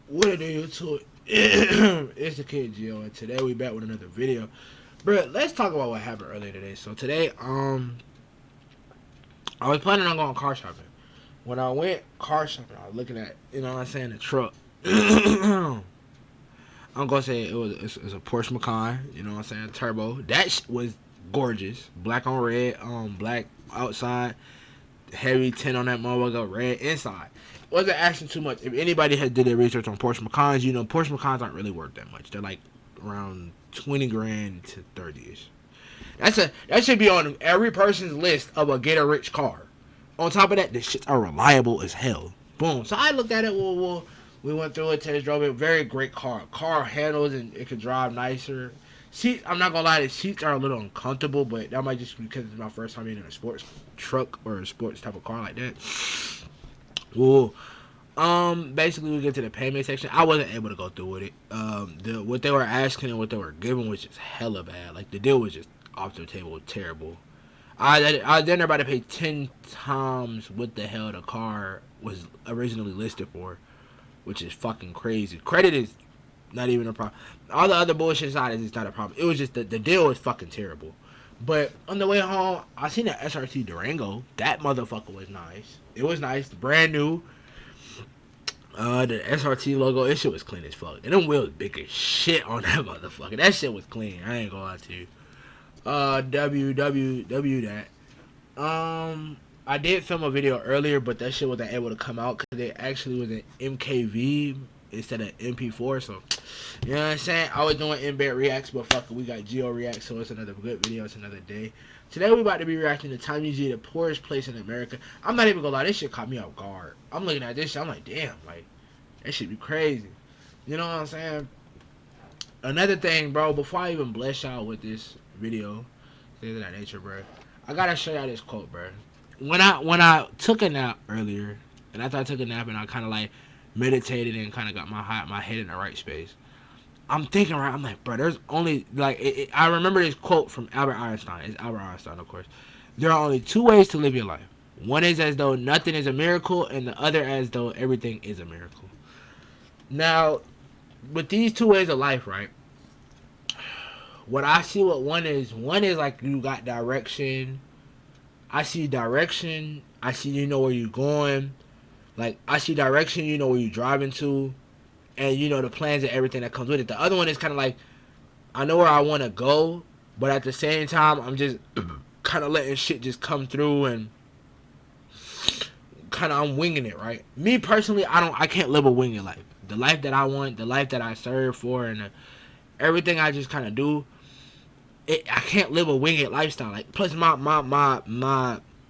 What it do to it? It's the kid Gio, and today we back with another video. Bro, let's talk about what happened earlier today. So today, I was planning on going car shopping. When I went car shopping, I was looking at, you know what I'm saying, the truck. I'm gonna say it's a Porsche Macan, you know what I'm saying, turbo. That was gorgeous, black on red, black outside, heavy tint on that motherfucker, red inside. Wasn't asking too much. If anybody had did their research on Porsche Macans, you know Porsche Macans aren't really worth that much. They're like around 20 grand to 30ish. That should be on every person's list of a get a rich car. On top of that, the shits are reliable as hell. Boom. So I looked at it. We went through it, test drove it. Very great car. Car handles and it could drive nicer. Seats, I'm not gonna lie, the seats are a little uncomfortable, but that might just be because it's my first time being in a sports truck or a sports type of car like that. Well, basically we get to the payment section. I wasn't able to go through with it. What they were asking and what they were giving was just hella bad. Like the deal was just off the table, terrible. I then about to pay 10 times what the hell the car was originally listed for, which is fucking crazy. Credit is not even a problem. All the other bullshit side is not a problem. It was just the deal was fucking terrible. But on the way home, I seen that SRT Durango. That motherfucker was nice. It was nice, brand new. The SRT logo, that shit was clean as fuck. And them wheels big as shit on that motherfucker. That shit was clean. I ain't gonna lie to you. WWW that. I did film a video earlier, but that shit wasn't able to come out because it actually was an MKV instead of MP4. So, you know what I'm saying? I was doing in-bed reacts, but fuck it, we got Geo reacts, so it's another good video. It's another day. Today we about to be reacting to Time UG, the poorest place in America. I'm not even gonna lie, this shit caught me off guard. I'm looking at this shit, I'm like, damn, like, that shit be crazy. You know what I'm saying? Another thing, bro, before I even bless y'all with this video, things of that nature, bro, I gotta show y'all this quote, bro. When I took a nap earlier, and after I took a nap and I kind of like meditated and kind of got my head in the right space, I'm thinking, right, I'm like, bro, there's only, like, I remember this quote from Albert Einstein. It's Albert Einstein, of course. There are only two ways to live your life. One is as though nothing is a miracle, and the other as though everything is a miracle. Now, with these two ways of life, right, what I see what one is like you got direction. I see direction. I see you know where you're going. Like, I see direction, you know where you're driving to. And you know the plans and everything that comes with it. The other one is kind of like, I know where I want to go, but at the same time, I'm just kind of letting shit just come through and kind of I'm winging it, right? Me personally, I can't live a winging life. The life that I want, the life that I serve for, and everything I just kind of do, I can't live a winged lifestyle. Like, plus my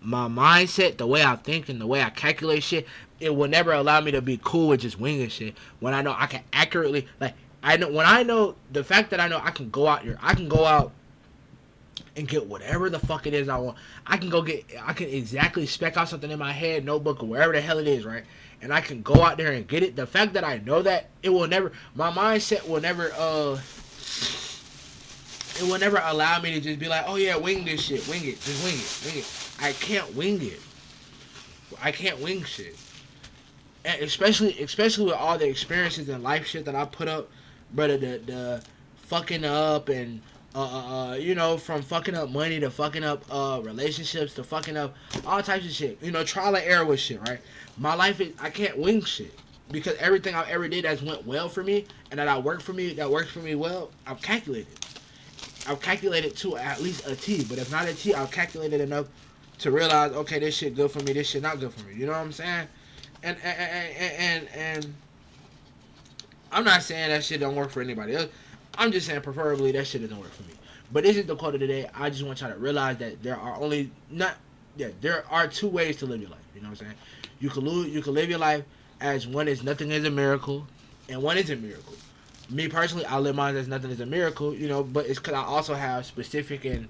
mindset, the way I think and the way I calculate shit, it will never allow me to be cool with just winging shit. When I know I can accurately, like, I know the fact that I know I can go out here, I can go out and get whatever the fuck it is I want. I can exactly spec out something in my head, notebook, or wherever the hell it is, right? And I can go out there and get it. The fact that I know that, it will never, my mindset will never, it will never allow me to just be like, oh yeah, wing this shit, wing it, just wing it. I can't wing it. I can't wing shit. And especially with all the experiences and life shit that I put up, brother, the fucking up and you know, from fucking up money to fucking up relationships to fucking up all types of shit. You know, trial and error with shit, right? My life is, I can't wing shit. Because everything I've ever did that's went well for me and that works for me well, I've calculated. I've calculated to at least a T, but if not a T, I've calculated enough to realize, okay, this shit good for me, this shit not good for me. You know what I'm saying? And I'm not saying that shit don't work for anybody else. I'm just saying preferably that shit doesn't work for me. But this is the quote of the day. I just want y'all to realize that there are two ways to live your life. You know what I'm saying? You can live your life as one is nothing is a miracle, and one is a miracle. Me personally, I live mine as nothing is a miracle, you know, but it's because I also have specific, and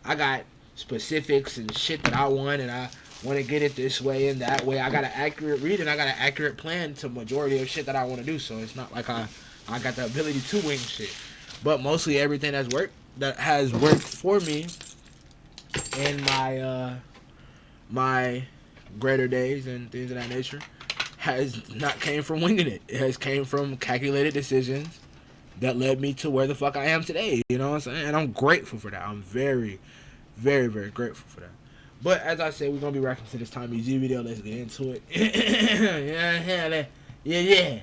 I got specifics and shit that I want, and I want to get it this way and that way. I got an accurate read, and I got an accurate plan to majority of shit that I want to do, so it's not like I got the ability to wing shit. But mostly everything that has worked for me in my my greater days and things of that nature has not came from winging it. It has came from calculated decisions that led me to where the fuck I am today. You know what I'm saying? And I'm grateful for that. I'm very, very, very grateful for that. But as I said, we're gonna be rocking to this Tommy G video. Let's get into it. Yeah.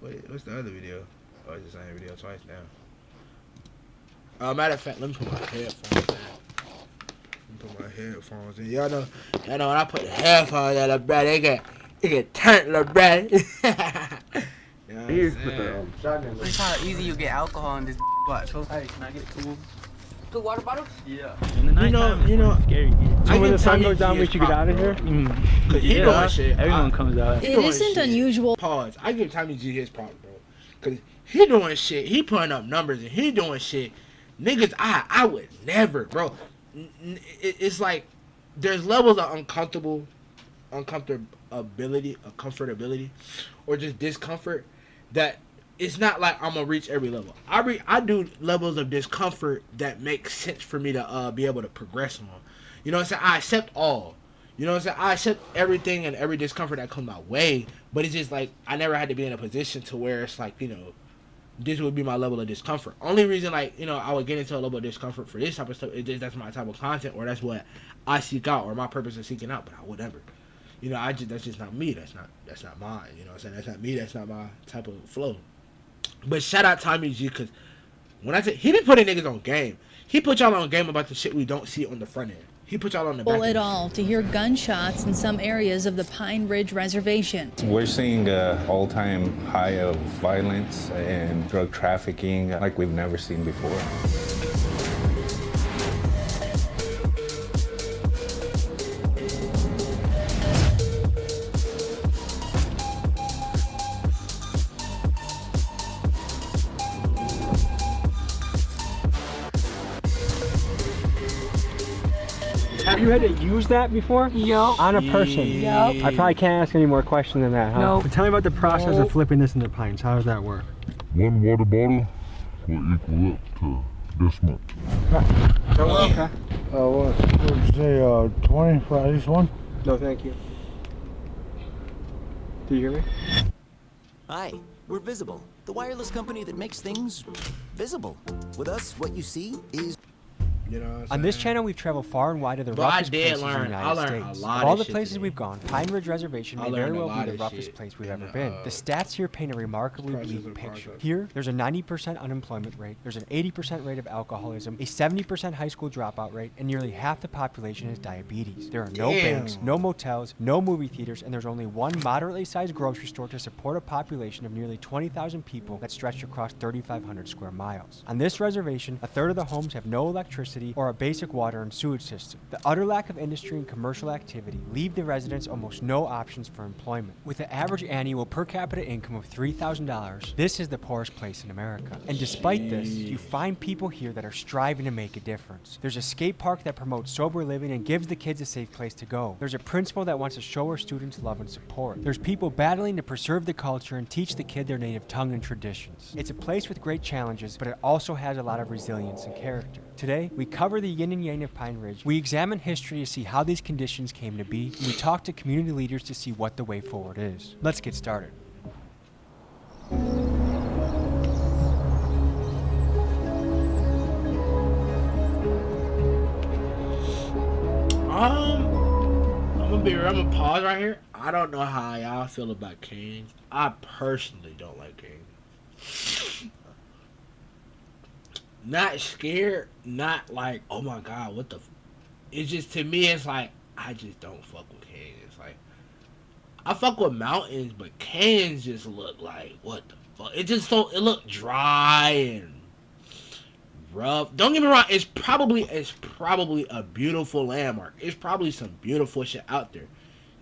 Wait, what's the other video? Oh, it's the same video twice now. Matter of fact, let me put my headphones in. Y'all know when I put the headphones in, bro, they get turned, bro. You know That's how easy you get alcohol in this watch. Hey, can I get two water bottles? Yeah. In the nighttime, you know, scary. So when the sun goes down, we should get out of here. Cause he doing shit. Everyone comes out. It isn't unusual. Pause. I give Tommy G his props, bro. Cause he doing shit. He putting up numbers and he doing shit. Niggas, I would never, bro. It's like there's levels of comfortability, or just discomfort that it's not like I'm gonna reach every level. I do levels of discomfort that make sense for me to be able to progress on. You know what I'm saying? I accept all. You know what I'm saying? I accept everything and every discomfort that comes my way, but it's just like I never had to be in a position to where it's like, you know, this would be my level of discomfort. Only reason, like, you know, I would get into a level of discomfort for this type of stuff is just that's my type of content, or that's what I seek out, or my purpose of seeking out. But I would never, you know, that's just not me. That's not mine. You know what I'm saying? That's not me. That's not my type of flow. But shout out Tommy G, because when I say he be putting niggas on game, he put y'all on game about the shit we don't see on the front end. He put y'all on the back end. At all to hear gunshots in some areas of the Pine Ridge Reservation. We're seeing an all-time high of violence and drug trafficking like we've never seen before. Have you had to use that before? Yup. On a person? Yup. I probably can't ask any more questions than that, huh? Nope. But tell me about the process of flipping this into pints. How does that work? One water bottle will equal up to this much. Okay. What would you say, 20 for at least one? No, thank you. Do you hear me? Hi, we're Visible, the wireless company that makes things visible. With us, what you see is... You know what I'm saying? On this channel, we've traveled far and wide to the roughest places in the United States. Of all the places we've gone, Pine Ridge Reservation may very well be the roughest place we've ever been. The stats here paint a remarkably bleak picture. Here, there's a 90% unemployment rate, there's an 80% rate of alcoholism, a 70% high school dropout rate, and nearly half the population has diabetes. There are no banks, no motels, no movie theaters, and there's only one moderately sized grocery store to support a population of nearly 20,000 people that stretch across 3,500 square miles. On this reservation, a third of the homes have no electricity or a basic water and sewage system. The utter lack of industry and commercial activity leave the residents almost no options for employment. With an average annual per capita income of $3,000, this is the poorest place in America. And despite this, you find people here that are striving to make a difference. There's a skate park that promotes sober living and gives the kids a safe place to go. There's a principal that wants to show her students love and support. There's people battling to preserve the culture and teach the kid their native tongue and traditions. It's a place with great challenges, but it also has a lot of resilience and character. Today, we cover the yin and yang of Pine Ridge. We examine history to see how these conditions came to be, and we talk to community leaders to see what the way forward is. Let's get started. I'm gonna pause right here. I don't know how y'all feel about Canes. I personally don't like Canes. Not scared, not like, oh my god, what the it's just, to me, it's like, I just don't fuck with Canes. It's like, I fuck with mountains, but Canes just look like, what the fuck? It just it look dry and rough. Don't get me wrong, it's probably a beautiful landmark. It's probably some beautiful shit out there.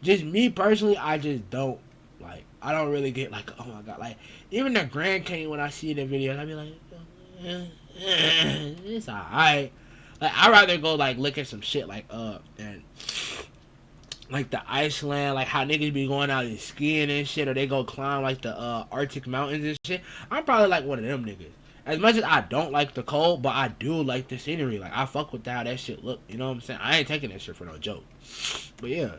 Just me personally, I just don't, like, I don't really get like, oh my god, like, even the Grand Canyon, when I see the videos, I be like, it's alright. Like, I'd rather go like look at some shit like and like the Iceland, like how niggas be going out and skiing and shit, or they go climb like the Arctic mountains and shit. I'm probably like one of them niggas. As much as I don't like the cold, but I do like the scenery. Like, I fuck with how that shit look. You know what I'm saying? I ain't taking that shit for no joke. But yeah,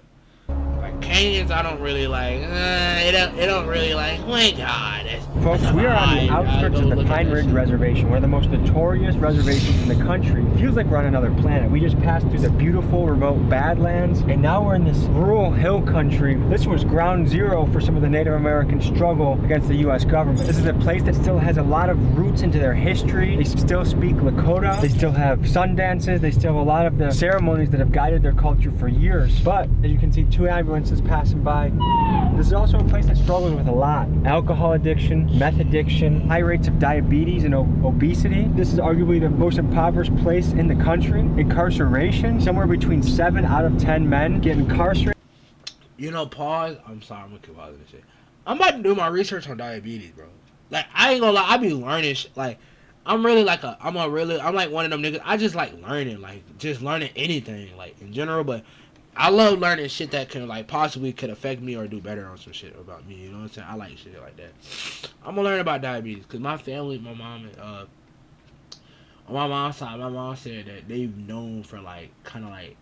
like Canyons, I don't really like. It don't really like. Oh my God. Folks, we are on the outskirts of the Pine Ridge Reservation, one of the most notorious reservations in the country. It feels like we're on another planet. We just passed through the beautiful, remote Badlands, and now we're in this rural hill country. This was ground zero for some of the Native American struggle against the U.S. government. This is a place that still has a lot of roots into their history. They still speak Lakota. They still have sun dances. They still have a lot of the ceremonies that have guided their culture for years. But as you can see, 2 ambulances passing by. This is also a place that struggles with a lot. Alcohol addiction, meth addiction, high rates of diabetes and obesity. This is arguably the most impoverished place in the country. Incarceration, somewhere between 7 out of 10 men get incarcerated. You know, pause. I'm sorry, I'm gonna keep pausing this shit. I'm about to do my research on diabetes, bro. Like, I ain't gonna lie, I be learning like, I'm really like I'm like one of them niggas. I just like learning, like, just learning anything, like, in general, but I love learning shit that can, like, possibly could affect me or do better on some shit about me, you know what I'm saying? I like shit like that. I'm gonna learn about diabetes, because my family, my mom, on my mom's side, my mom said that they've known for, like, kind of like,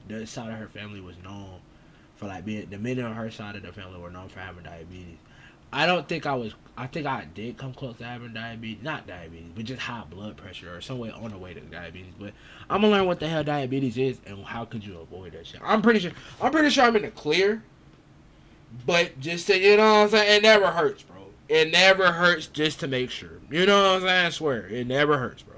the side of her family was known for, like, being, the men on her side of the family were known for having diabetes. I think I did come close to having diabetes. Not diabetes, but just high blood pressure or some way on the way to diabetes. But I'm gonna learn what the hell diabetes is and how could you avoid that shit. I'm pretty sure I'm in the clear. But just to, you know what I'm saying, it never hurts, bro. It never hurts just to make sure. You know what I'm saying? I swear, it never hurts, bro.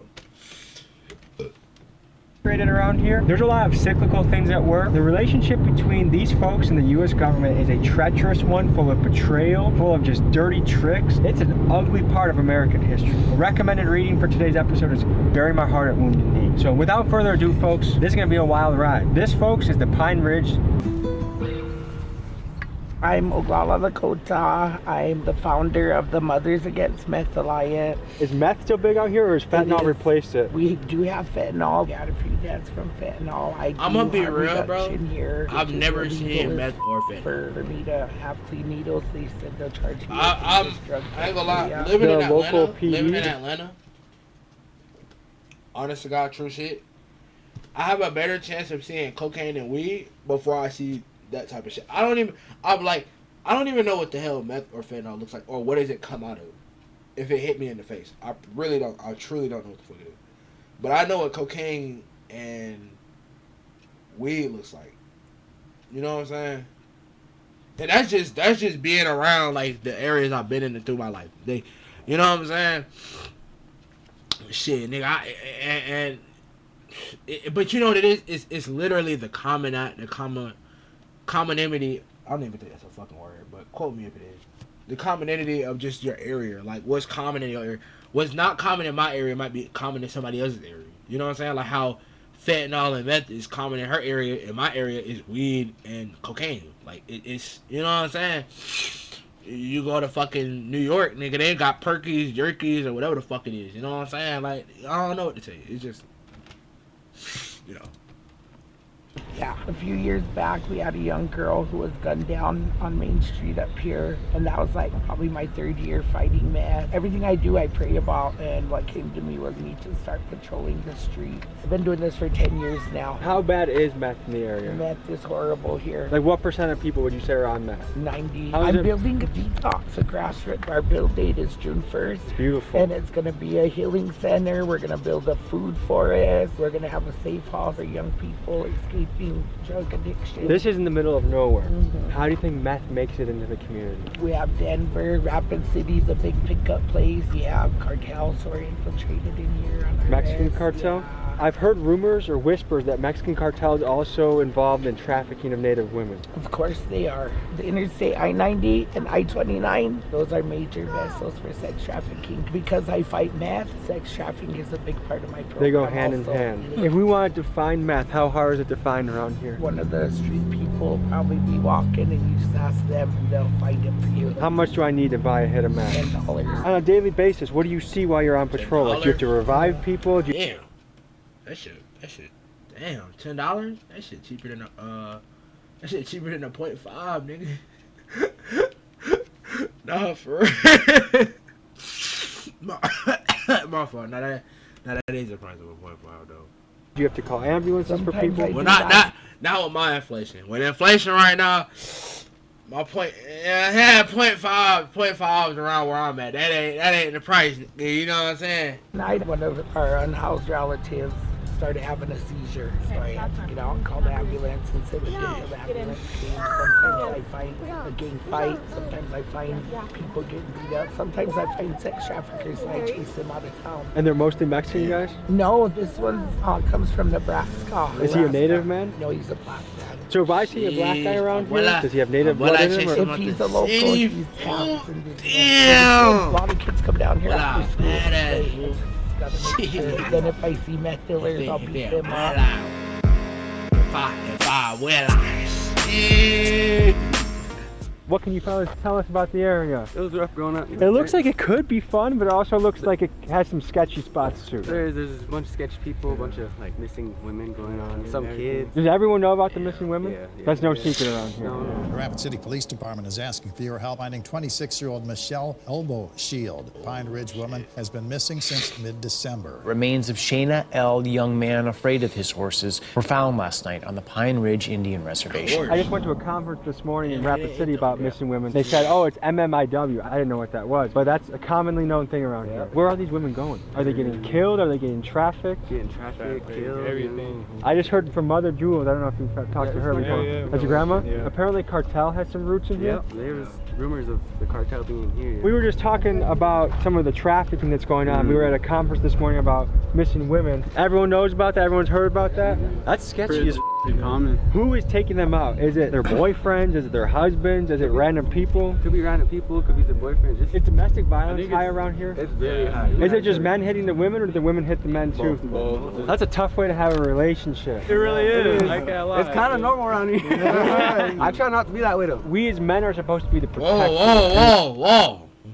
Around here, there's a lot of cyclical things at work. The relationship between these folks and the U.S. government is a treacherous one, full of betrayal, full of just dirty tricks. It's an ugly part of American history. A recommended reading for today's episode is Bury My Heart at Wounded Knee. So without further ado, folks, this is going to be a wild ride. This, folks, is the Pine Ridge. I'm Oglala Lakota. I'm the founder of the Mothers Against Meth Alliance. Is meth still big out here, or has fentanyl replaced it? We do have fentanyl. We got a few deaths from fentanyl. I'm gonna be real, bro. Here, I've never seen meth or fentanyl. For me to have clean needles, they said they'll charge me. I ain't gonna lie. Living in Atlanta, honest to God, true shit, I have a better chance of seeing cocaine and weed before I see that type of shit. I don't even know what the hell meth or fentanyl looks like, or what does it come out of if it hit me in the face. I truly don't know what the fuck it is. But I know what cocaine and weed looks like. You know what I'm saying? And that's just being around, like, the areas I've been in through my life. You know what I'm saying? Shit, nigga, but you know what it is? It's literally the commonality. I don't even think that's a fucking word, but quote me if it is. The commonality of just your area. Like, what's common in your area, what's not common in my area might be common in somebody else's area. You know what I'm saying? Like how fentanyl and meth is common in her area. In my area is weed and cocaine. Like, it's, you know what I'm saying? You go to fucking New York, nigga, they ain't got Perkies, Jerkies, or whatever the fuck it is. You know what I'm saying? Like, I don't know what to tell you. It's just, you know. Yeah, a few years back, we had a young girl who was gunned down on Main Street up here, and that was like probably my 3rd year fighting meth. Everything I do, I pray about, and what came to me was me to start patrolling the streets. I've been doing this for 10 years now. How bad is meth in the area? Meth is horrible here. Like, what % of people would you say are on meth? 90. I'm building a detox, a grassroots. Our build date is June 1st. Beautiful. And it's going to be a healing center. We're going to build a food forest. We're going to have a safe house for young people escaping drug addiction. This is in the middle of nowhere. How do you think meth makes it into the community? We have Denver, Rapid City's a big pickup place. We have cartels who are infiltrated in here. On our Mexican cartel? Yeah. I've heard rumors or whispers that Mexican cartels also involved in trafficking of Native women. Of course they are. The Interstate I-90 and I-29, those are major vessels for sex trafficking. Because I fight meth, sex trafficking is a big part of my program. They go hand in hand. If we wanted to find meth, how hard is it to find around here? One of the street people will probably be walking and you just ask them and they'll find it for you. How much do I need to buy a hit of meth? $10. On a daily basis, what do you see while you're on patrol? Like, do you have to revive people? Damn. That shit, damn, $10? That shit cheaper than a 0.5, nigga. Nah, for real. My fault. Now that is the price of a 0.5 though. Do you have to call ambulances for people? Well, not Not with my inflation. With inflation right now, my point, yeah, 0.5 is around where I'm at. That ain't the price. You know what I'm saying? Night, one of our unhoused relatives started having a seizure, so I had to get out and call the ambulance and sit with him until the ambulance came. Sometimes I find a gang fight, sometimes I find people getting beat up, sometimes I find sex traffickers and I chase them out of town. And they're mostly Mexican guys? No, this one comes from Nebraska. Is he a native man? No, he's a black man. So if I see a black guy around here, does he have native blood in him? If he's a local, he's half. Damn! A lot of kids come down here after school. Then if I see meth dealers, I'll beat them up. If I realize. What can you fellas tell us about the area? It was rough growing up. It looks like it could be fun, but it also looks like it has some sketchy spots too. There's a bunch of sketchy people, a bunch of like missing women going on, some kids. Does everyone know about the missing women? Yeah. That's no secret around here. No. The Rapid City Police Department is asking for your help finding 26-year-old Michelle Elbow Shield. Pine Ridge woman has been missing since mid-December. Remains of Shayna L., the young man afraid of his horses, were found last night on the Pine Ridge Indian Reservation. I just went to a conference this morning in Rapid City about missing women. They said, oh, it's MMIW. I didn't know what that was, but that's a commonly known thing around here. Where are these women going? Are they getting killed? Are they getting trafficked? Getting trafficked, killed, everything. I just heard from Mother Jewels. I don't know if you've talked to her before. That's your grandma? Yeah. Apparently cartel has some roots in here. Yep, there was rumors of the cartel being here. We were just talking about some of the trafficking that's going on. We were at a conference this morning about missing women. Everyone knows about that? Everyone's heard about that? That's sketchy as common. Who is taking them out? Is it their boyfriends? Is it their husbands? Is it random people? Could be random people, could be the boyfriend. Is domestic violence high around here? It's very high. Is it just men hitting the women, or do the women hit the men too? Both. That's a tough way to have a relationship. It really is. It's kind of normal around here. I try not to be that way though. We as men are supposed to be the protectors.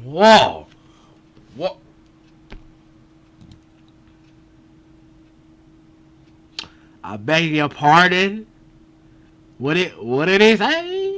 Whoa. I beg your pardon. What did he say?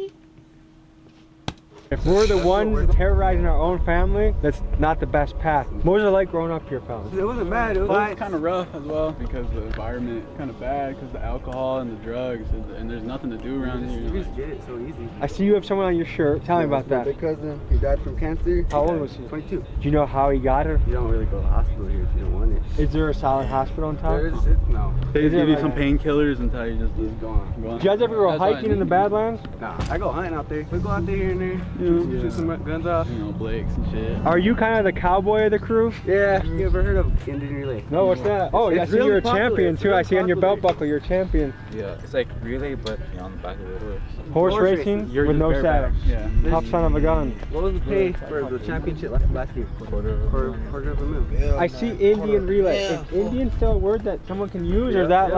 If we're the ones terrorizing our own family, that's not the best path. What was it like growing up here, fellas? It wasn't bad. It was kind of rough as well because the environment kind of bad because the alcohol and the drugs and there's nothing to do around here. You just get it so easy. I see you have someone on your shirt. Tell me about that. My cousin, he died from cancer. How old was he? 22. Do you know how he got it? You don't really go to the hospital here if you don't want it. Is there a solid hospital in town? No. They give you some painkillers until you just go on. Did you guys ever go hiking in the Badlands? Nah, I go hunting out there. We go out there here and there. Shoot some guns off. You know, Blakes and shit. Are you kind of the cowboy of the crew? Yeah. You ever heard of Indian Relay? No, what's that? Oh, I see really you're a popular. champion too. I see on your belt buckle you're a champion. Yeah, it's like relay, but on the back of the horse. Horse racing with no saddle. Yeah. Tough son of a gun. What was the pay for the championship last year? Quarter of a mil. I see Indian relay. Is Indian still a word that someone can use, or is that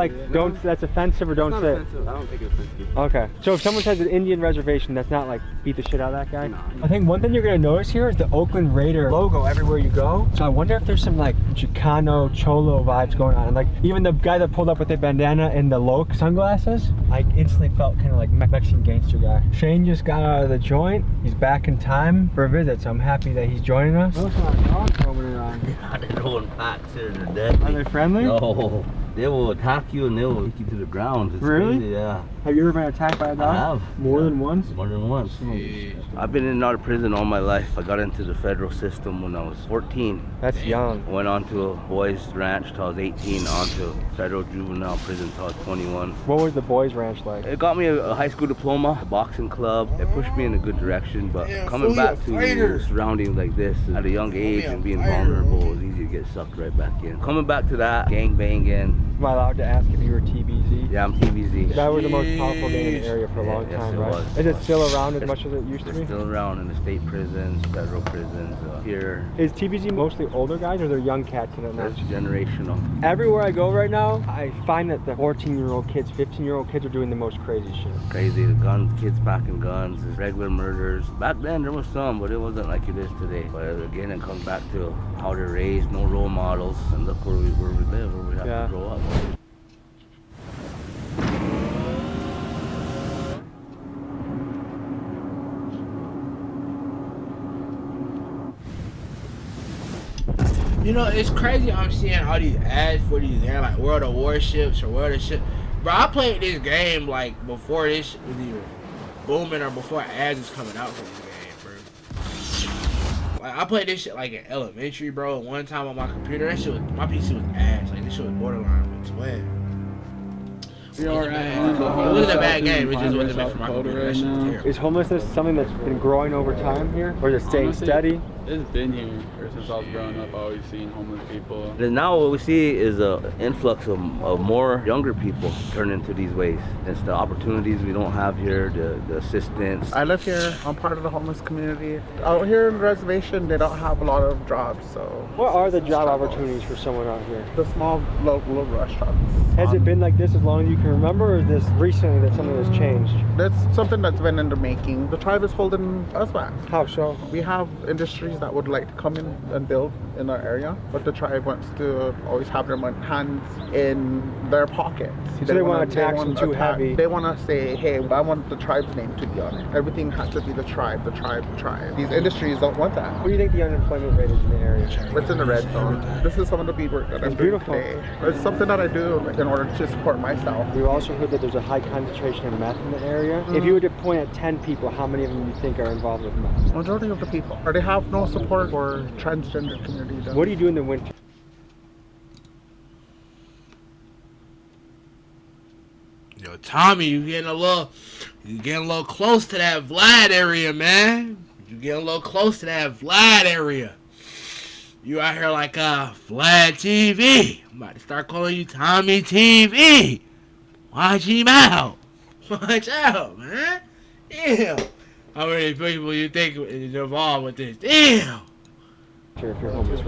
that's offensive or don't say it? I don't think it's offensive. Okay. So if someone says an Indian reservation, that's not like beat the shit out of that guy? No. I think one thing you're gonna notice here is the Oakland Raider logo everywhere you go. So I wonder if there's some like Chicano, Cholo vibes going on. And like even the guy that pulled up with the bandana and the Loke sunglasses, I instantly felt kind of like Mexican gangster guy. Shane just got out of the joint. He's back in time for a visit, so I'm happy that he's joining us. Those are dogs roaming around. They're going packs here to death. Are they friendly? No. They will attack you and they will take you to the ground. It's really? Crazy, yeah. Have you ever been attacked by a dog? I have. More than once? More than once. I've been in and out of prison all my life. I got into the federal system when I was 14. That's young. Went on to a boys ranch till I was 18, on to federal juvenile prison till I was 21. What was the boys ranch like? It got me a high school diploma, a boxing club. It pushed me in a good direction, but coming back to surroundings like this at a young age and being vulnerable, it was easy to get sucked right back in. Coming back to that, gang banging. Am I allowed to ask if you were TBZ? Yeah, I'm TBZ. That was the most powerful gang in the area for a long time, right? Was. Is it still around as much as it used to be? It's still around in the state prisons, federal prisons, here. Is TBZ mostly older guys or are there young cats in it now? It's generational. Everywhere I go right now, I find that the 14-year-old kids, 15-year-old kids are doing the most crazy shit. Crazy, the guns, kids packing guns, regular murders. Back then there was some, but it wasn't like it is today. But again, it comes back to how they're raised, no role models, and look where we live, where we have to grow up. You know, it's crazy I'm seeing all these ads for these like World of Warships or World of Ship. Bro, I played this game like before this shit was even booming or before ads was coming out for this game, bro. Like I played this shit like in elementary, bro. One time on my computer, that shit was, my PC was ass. Like this shit was borderline with 12. We are at It wasn't a bad game. It just wasn't meant for my computer. That shit was terrible. Is homelessness something that's been growing over time here, or is it staying steady? It's been here ever since I was growing up. I always seen homeless people. And now what we see is an influx of more younger people turn into these ways. It's the opportunities we don't have here, the assistance. I live here. I'm part of the homeless community. Out here in the reservation, they don't have a lot of jobs, so... What are the job opportunities for someone out here? The small local restaurants. Has it been like this as long as you can remember, or is this recently that something has changed? That's something that's been in the making. The tribe is holding us back. How so? We have industries that would like to come in and build in our area, but the tribe wants to always have their hands in their pockets. So they want to tax them too heavy. They want to say, hey, I want the tribe's name to be on it. Everything has to be the tribe, the tribe, the tribe. These industries don't want that. What do you think the unemployment rate is in the area? It's in the red zone. This is some of the beadwork that I'm doing today. It's something that I do in order to support myself. We've also heard that there's a high concentration of meth in the area. If you were to point at 10 people, how many of them do you think are involved with meth? Majority of the people. Or they have no support for transgender community. What do you do in the winter? Yo, Tommy, you getting a little close to that Vlad area, man. You getting a little close to that Vlad area. You out here like Vlad TV. I'm about to start calling you Tommy TV. Watch him out. Watch out, man. Damn. How many people you think is involved with this? Damn. If you're homeless,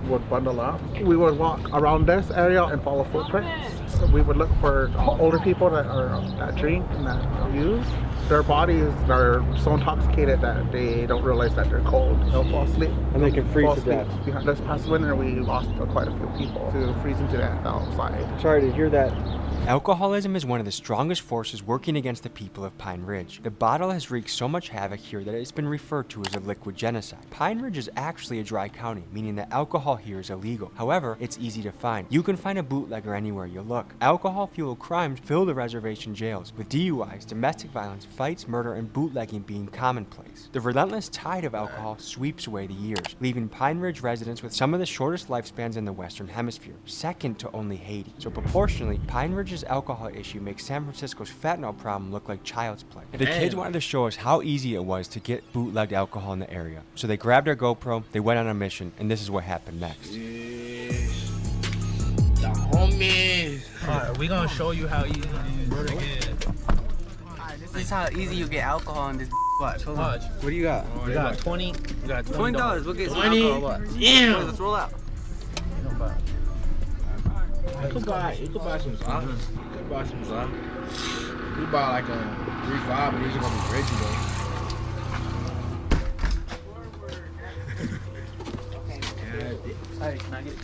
would bundle up. We would walk around this area and follow footprints. We would look for older people that drink and that use. Their bodies are so intoxicated that they don't realize that they're cold. They'll fall asleep. And they can freeze to death. This past winter, we lost quite a few people to freezing to death outside. Sorry to hear that. Alcoholism is one of the strongest forces working against the people of Pine Ridge. The bottle has wreaked so much havoc here that it's been referred to as a liquid genocide. Pine Ridge is actually a dry county, meaning that alcohol here is illegal. However, it's easy to find. You can find a bootlegger anywhere you look. Alcohol-fueled crimes fill the reservation jails, with DUIs, domestic violence, fights, murder, and bootlegging being commonplace. The relentless tide of alcohol sweeps away the years, leaving Pine Ridge residents with some of the shortest lifespans in the Western Hemisphere, second to only Haiti. So proportionally, Pine Ridge's alcohol issue makes San Francisco's fentanyl problem look like child's play. The kids wanted to show us how easy it was to get bootlegged alcohol in the area. So they grabbed their GoPro, they went on a mission, and this is what happened next. Yes. The homies. Alright, we gonna show you how easy it is. This is how easy you get alcohol in this. Watch, hold on. What do you got? We got 20. We got $20. We'll get some 20. alcohol. What? Yeah. Let's roll out. You could buy some Zah. You could buy some Zah. You buy like a 3.5, but these are gonna be Reggie though. Hey, can I get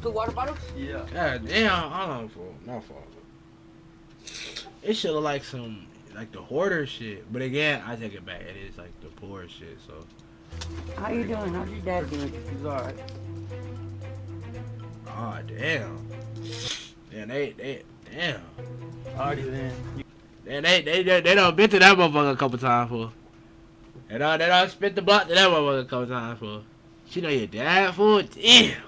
two water bottles? Yeah. God damn, hold on, my fault. It should look like the hoarder shit, but again, I take it back. It is like the Poorest shit. So. How you doing? How's your dad doing? He's alright. Oh damn. Yeah, they damn. Already then. And they done been to that motherfucker a couple times for. They done spit the block to that motherfucker a couple times for. She know your dad for? Damn.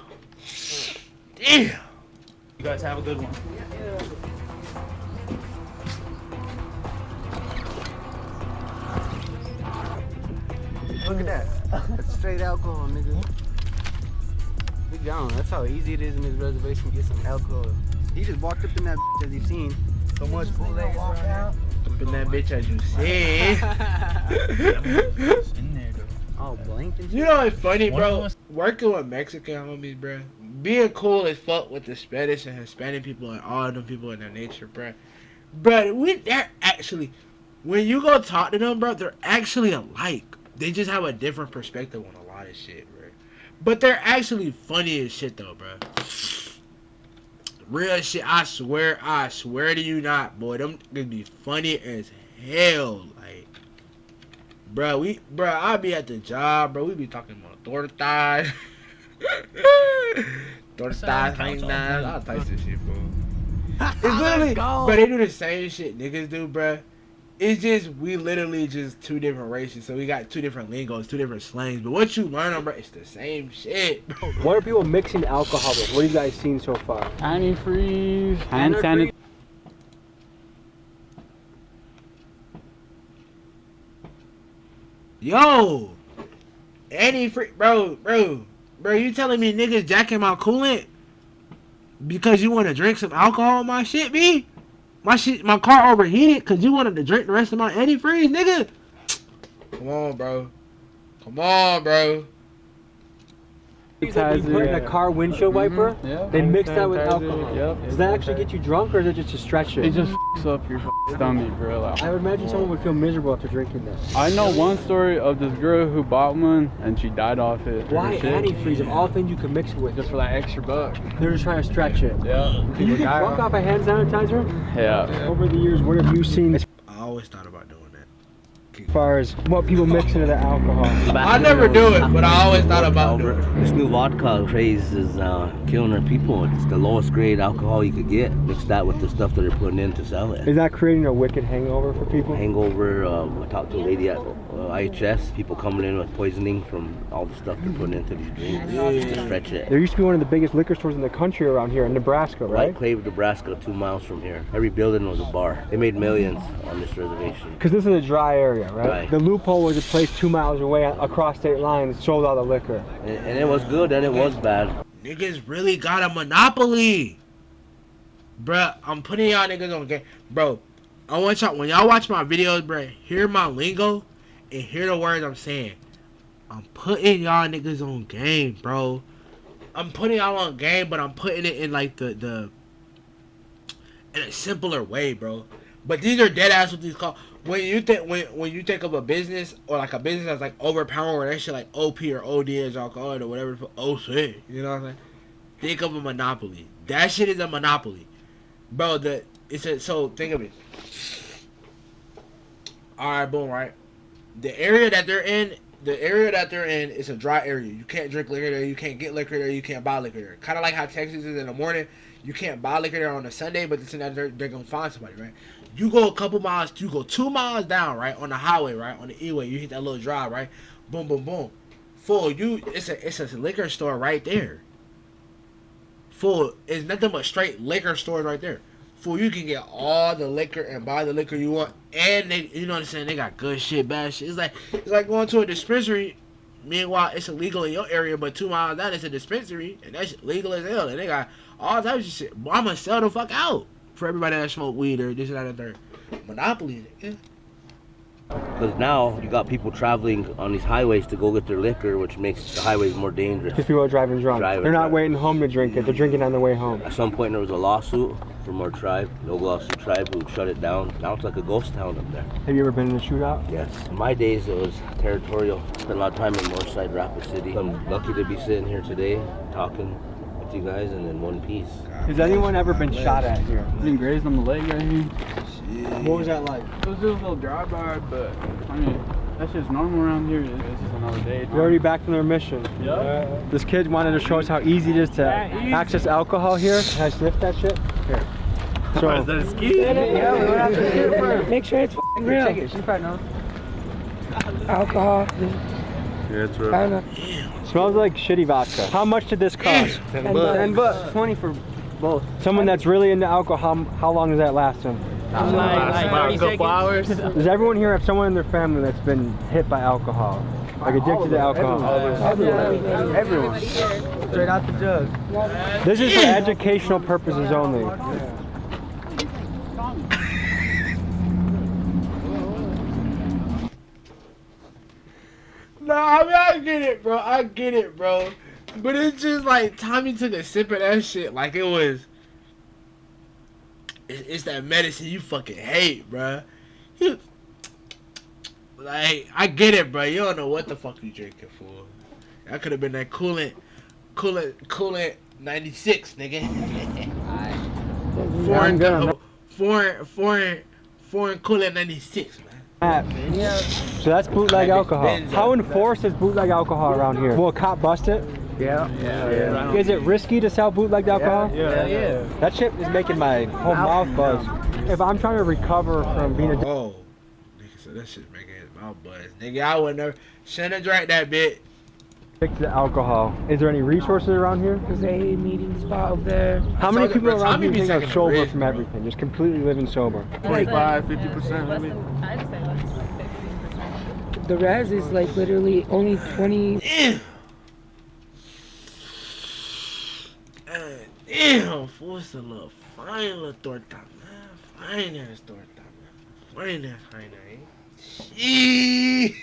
Damn. You guys have a good one. Look at that. That's straight alcohol, nigga. We gone. That's how easy it is in this reservation to get some alcohol. He just walked up in that as you've seen. So much food they walk out. Up in that bitch as you see. In there though. Oh, blanked and shit. You know what's funny, bro? Working with Mexican homies, bro. Being cool as fuck with the Spanish and Hispanic people and all of them people in their nature, bro. But they're actually, when you go talk to them, bro, they're actually alike. They just have a different perspective on a lot of shit, bro. But they're actually funny as shit, though, bro. Real shit, I swear to you not, boy. Them gonna be funny as hell, like, bro. I be at the job, bro. We be talking about tortas, all types of shit, bro. It's literally, bro, they do the same shit niggas do, bro. It's just, we literally just two different races, so we got two different lingos, two different slangs. But what you learn on, bro, it's the same shit, bro. What are people mixing alcohol with? What have you guys seen so far? Antifreeze, hand sanitizer. Yo, antifreeze, bro, you telling me niggas jacking my coolant because you want to drink some alcohol in my shit, B? My car overheated because you wanted to drink the rest of my antifreeze, nigga? Come on, bro. Come on, bro. That you put in a car windshield wiper, they mix that with alcohol. Yep. Does that actually get you drunk, or is it just to stretch it? It just f***s up your stomach, bro. I would imagine someone would feel miserable after drinking this. I know one story of this girl who bought one and she died off it. Why antifreeze? Of all things you can mix it with, Just for that extra buck. they're just trying to stretch it. Yeah. Can you get drunk off a hand sanitizer? Yeah. Over the years, what have you seen as I always thought about doing that. far as what people mix into the alcohol? I never do it, but I always thought about doing it. This new vodka craze is killing our people. It's the lowest grade alcohol you could get. Mix that with the stuff that they're putting in to sell it. Is that creating a wicked hangover for people? Hangover. I talked to a lady at IHS. People coming in with poisoning from all the stuff they're putting into these drinks to stretch it. There used to be one of the biggest liquor stores in the country around here in Nebraska, right? Clave, Nebraska, 2 miles from here. Every building was a bar. They made millions on this reservation. Because this is a dry area, right? Right. The loophole was a place 2 miles away across state lines, sold all the liquor. And it was good and it was bad. Niggas really got a monopoly. Bruh, I'm putting y'all niggas on game. Bro, I want y'all, when y'all watch my videos, bruh, hear my lingo and hear the words I'm saying. I'm putting y'all niggas on game, bro. I'm putting y'all on game, but I'm putting it in like in a simpler way, bro. But these are dead ass what these call. When you think of a business or like a business that's like overpowering that shit like OP or OD as y'all call it or whatever, OC, you know what I'm saying? Think of a monopoly. That shit is a monopoly, bro. So think of it. All right, boom, right. The area that they're in is a dry area. You can't drink liquor there. You can't get liquor there. You can't buy liquor there. Kind of like how Texas is in the morning. You can't buy liquor there on a Sunday, but they're gonna find somebody, right? You go a couple miles, you go 2 miles down, right, on the highway, right, on the E-way. You hit that little drive, right? Boom, boom, boom. It's a liquor store right there. It's nothing but straight liquor stores right there. You can get all the liquor and buy the liquor you want, and you know what I'm saying? They got good shit, bad shit. It's like going to a dispensary. Meanwhile, it's illegal in your area, but 2 miles down, it's a dispensary, and that's legal as hell. And they got all types of shit. I'm gonna sell the fuck out for everybody that smoke weed or this and that and third. Monopoly, yeah. Because now you got people traveling on these highways to go get their liquor, which makes the highways more dangerous. Because people are driving drunk. They're not waiting home to drink it. They're drinking on the way home. At some point there was a lawsuit from our tribe, the Oglala Sioux tribe, who shut it down. Now it's like a ghost town up there. Have you ever been in a shootout? Yes. In my days it was territorial. Spent a lot of time in Northside, Rapid City. I'm lucky to be sitting here today talking with you guys and in one piece. Has anyone ever been shot at here? Been grazed on the leg right here. What was that like? It was just a little drive-by, but I mean, that's just normal around here. It's just another day. We're already back from their mission. Yep. This kid wanted to show us how easy it is to access alcohol here. Can I sniff that shit? Here. So, is that a ski? Yeah, we have to get it first. Make sure it's real. Check it. She probably knows. Alcohol. Yeah, it's real. smells like shitty vodka. How much did this cost? $10. 20 for both. Someone that's really into alcohol, how long does that last them? Like a couple hours. Does everyone here have someone in their family that's been hit by alcohol? Like addicted to alcohol? Everyone. Straight out the jug. This is for educational purposes only. No, I mean, I get it, bro. But it's just like Tommy took a sip of that shit like it was. It's that medicine you fucking hate, bro. Like, I get it, bro. You don't know what the fuck you drinking for. That could have been that coolant 96, nigga. Foreign coolant 96, man. So that's bootleg alcohol. How enforced is bootleg alcohol around here? Will a cop bust it? Yeah. Is it risky to sell bootleg alcohol? Yeah. That shit is making my whole mouth buzz. If I'm trying to recover from being a... Oh, nigga said that shit making his mouth buzz. Nigga, I would never. Shouldn't have drank that bit. Stick to alcohol. Is there any resources around here? There's a meeting spot over there. How many people bro, around Tommy here be think are taking a sober risk, from bro. everything? Just completely living sober? 25, 50% maybe. I'd say less than 50%. The res is like literally only 20. Damn, force a little fine little torta, man. Fine ass torta, man. Fine ass, Sheesh.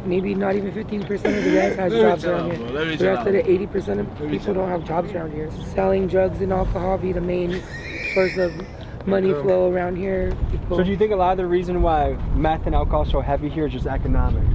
Maybe not even 15% of the res has jobs around here. The rest of the 80% of people don't have jobs around here. Selling drugs and alcohol be the main source of money flow around here. People, So do you think a lot of the reason why meth and alcohol is so heavy here is just economics?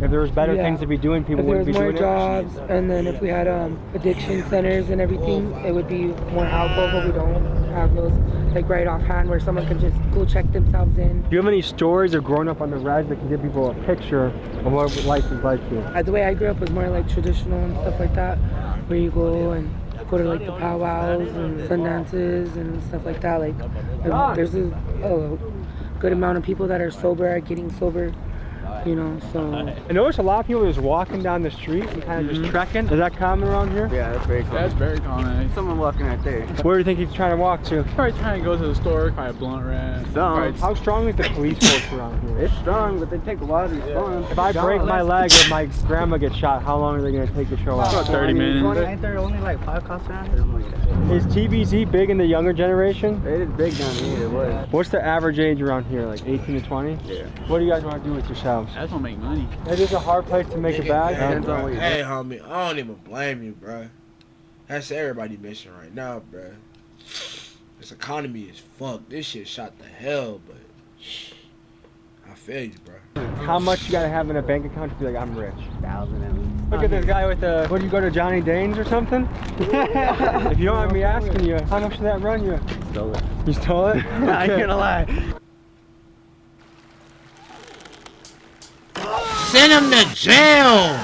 If there was better things to be doing, people if there wouldn't was be more doing jobs, and then if we had addiction centers and everything, it would be more helpful, but we don't have those like right offhand where someone can just go check themselves in. Do you have any stories of growing up on the res that can give people a picture of what life is like here? The way I grew up was more like traditional and stuff like that, where you go and go to like the powwows and fun dances and stuff like that. Like there's a good amount of people that are sober, are getting sober, you know, so. I notice a lot of people just walking down the street and kind of just trekking. Is that common around here? Yeah, that's very common. That's very common. Someone walking right there. Where do you think he's trying to walk to? Probably trying to go to the store, probably a blunt rat. How strong is the police force around here? It's strong, but they take a lot of response. If I break my leg or my grandma gets shot, how long are they going to take to show up? About 30 minutes. Ain't there only like 5 cops around here? Is TBZ big in the younger generation? It is big down here, it was. What's the average age around here, like 18 to 20? Yeah. What do you guys want to do with yourselves? I just want to make money. It is a hard place to make a bag. Hey, homie, I don't even blame you, bro. That's everybody mission right now, bro. This economy is fucked. This shit shot to hell, but I feel you, bro. How much you gotta have in a bank account to be like, I'm rich? 1,000 at least. Look at this guy with the, what, do you go to Johnny Dane's or something? If you don't mind me asking you, how much did that run you? Stole it. You stole it? I ain't gonna lie. Send him to jail!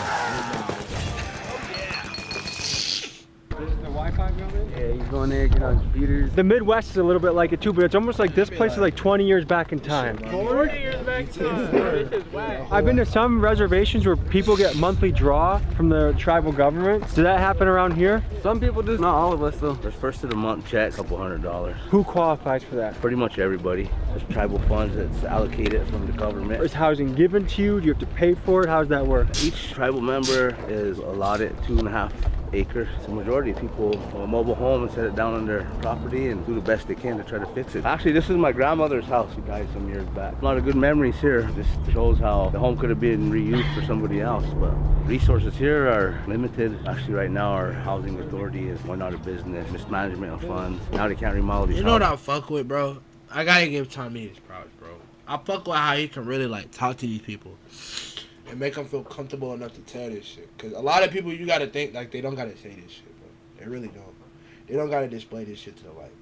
This is the Wi-Fi building? Yeah, he's going there, get on computers. The Midwest is a little bit like it too, but it's almost like this place is like 20 years back in time. 40 years back in time. This is whack. I've been to some reservations where people get monthly draw from the tribal government. Does that happen around here? Some people do, not all of us though. There's first of the month check, $200. Who qualifies for that? Pretty much everybody. There's tribal funds that's allocated from the government. Is housing given to you? Do you have to pay for it? How does that work? Each tribal member is allotted 2.5 acres. The majority of people own a mobile home and set it down on their property and do the best they can to try to fix it. Actually, this is my grandmother's house. She died some years back. A lot of good memories here. This shows how the home could have been reused for somebody else, but resources here are limited. Actually, right now, our housing authority is going out of business. Mismanagement of funds. Now they can't remodel these You know what houses. I fuck with, bro? I gotta give Tommy his props, bro. I fuck with how he can really like talk to these people and make them feel comfortable enough to tell this shit. Cause a lot of people, you gotta think like they don't gotta say this shit, bro. They really don't. They don't gotta display this shit to the light.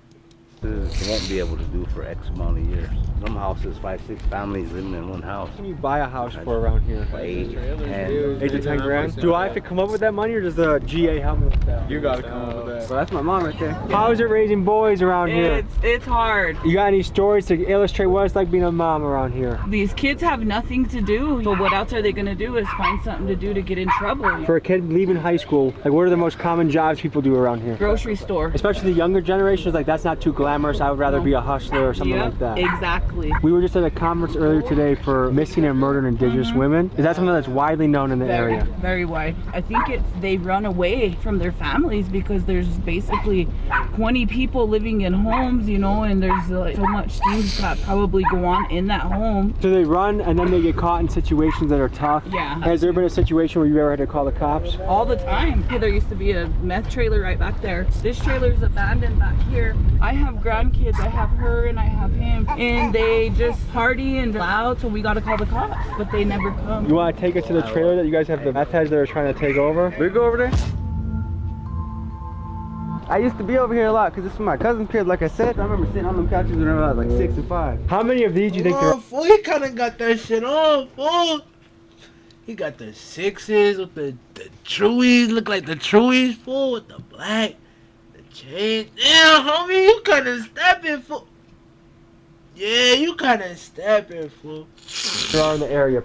They won't be able to do for X amount of years. Some houses, 5, 6 families living in one house. What can you buy a house for around here? 8, 10. 8 to 10 grand? Do I have to come up with that money or does the GA help me with that? You gotta come up with that. Well, that's my mom right there. How is it raising boys around here? It's hard. You got any stories to illustrate what it's like being a mom around here? These kids have nothing to do. So what else are they gonna do is find something to do to get in trouble. For a kid leaving high school, like what are the most common jobs people do around here? Grocery store. Especially the younger generations, like that's not too glamorous. I would rather be a hustler or something like that. Exactly. We were just at a conference earlier today for missing and murdered indigenous women. Is that something that's widely known in the area? Very wide. I think they run away from their families because there's basically 20 people living in homes, you know, and there's like so much things that probably go on in that home. So they run and then they get caught in situations that are tough. Yeah. Has there been a situation where you ever had to call the cops? All the time. There used to be a meth trailer right back there. This trailer's abandoned back here. I have grandkids. I have her and I have him, and they just party and loud, so we gotta call the cops, but they never come. You want to take us to the trailer that you guys have the meth heads that are trying to take over? We go over there. I used to be over here a lot because this was my cousin's crib, like I said. I remember sitting on them couches whenever I was like 6 and 5. How many of these do you think there are? Fool, he kinda got that shit on, fool. He got the 6s with the Chewies look like the Chewies, fool, with the black, the chain. Damn, homie, you kinda stepping, fool. Yeah, you kinda stepping, fool. We're all in the area.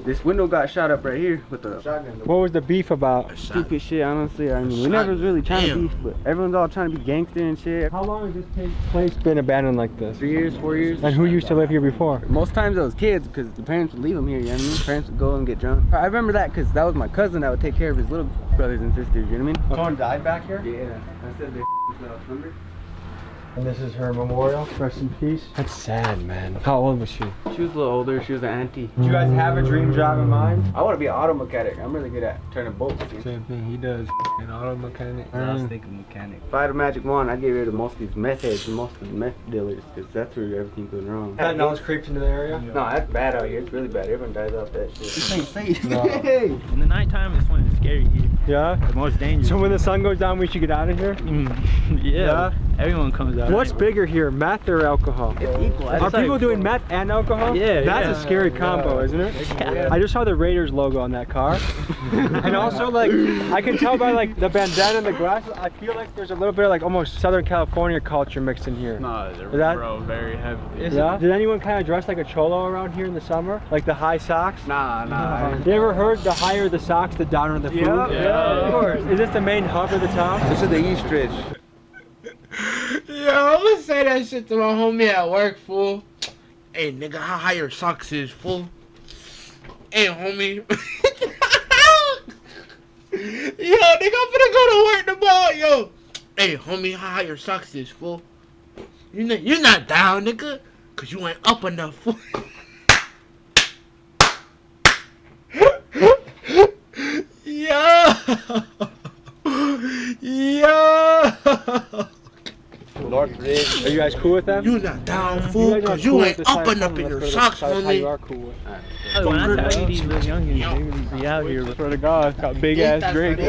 This window got shot up right here with the shotgun. What was the beef about? Stupid shit, honestly. I mean, we never was really trying to beef, but everyone's all trying to be gangster and shit. How long has this place been abandoned like this? 3 years, 4 years. And who used to live here before? Most times it was kids, because the parents would leave them here, you know what I mean? Parents would go and get drunk. I remember that because that was my cousin that would take care of his little brothers and sisters, you know what I mean? Someone died back here? Yeah, I said they remember? And this is her memorial. Rest in peace. That's sad, man. How old was she? She was a little older. She was an auntie. Do you guys have a dream job in mind? I want to be an auto mechanic. I'm really good at turning bolts. Same thing he does. An auto mechanic. I was thinking mechanic. If I had a magic wand, I'd get rid of most of these meth heads and most of the meth dealers, because that's where everything goes wrong. That knowledge creeps into the area? No, that's bad out here. It's really bad. Everyone dies off that shit. This ain't safe. No. In the nighttime, it's when it's scary here. Yeah? The most dangerous. So when the sun goes down, we should get out of here? Yeah. Everyone comes out. What's bigger here, meth or alcohol? It's equal. Are people doing meth and alcohol? Yeah. That's a scary combo, isn't it? Yeah. I just saw the Raiders logo on that car. And also, like, I can tell by, like, the bandana and the glasses, I feel like there's a little bit of, like, almost Southern California culture mixed in here. No, bro, very heavy. Yeah? Did anyone kind of dress like a cholo around here in the summer? Like the high socks? Nah. You ever heard the higher the socks, the downer the food? Yeah, of course. Is this the main hub of the town? This is the East Ridge. Yo, I'm gonna say that shit to my homie at work, fool. Hey, nigga, how high your socks is, fool? Hey, homie. Yo, nigga, I'm finna go to work tomorrow, yo. Hey, homie, how high your socks is, fool? You're not down, nigga, cause you ain't up enough, fool. Yo. North Ridge. Are you guys cool with that? You not down, fool, cause you ain't up enough in your socks, homie. You are cool with that. When I tell you these little youngins, they really be out here. Swear to God, got big ass drinks.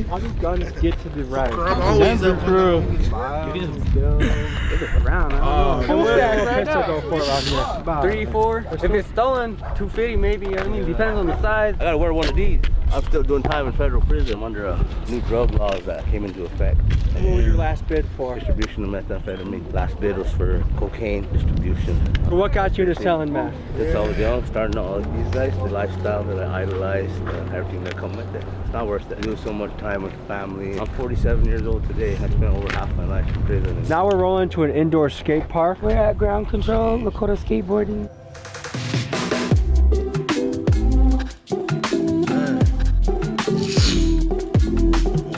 How do guns get to the right? I'm always up through. If it's around, I don't know. What's that pistol go for around here? 3, 4. If it's stolen, 250 maybe. I mean, depends on the size. I gotta wear one of these. I'm still doing time in federal prison under new drug laws that came into effect. What was your last bid for? Distribution of methamphetamine. Last bid was for cocaine distribution. So what got you to selling meth? Since I was young, starting all of these guys, the lifestyle that I idolized, everything that come with it. It's not worth it. Doing so much time with the family. I'm 47 years old today. I spent over half my life in prison. Now we're rolling to an indoor skate park. We're at Ground Control, Lakota Skateboarding.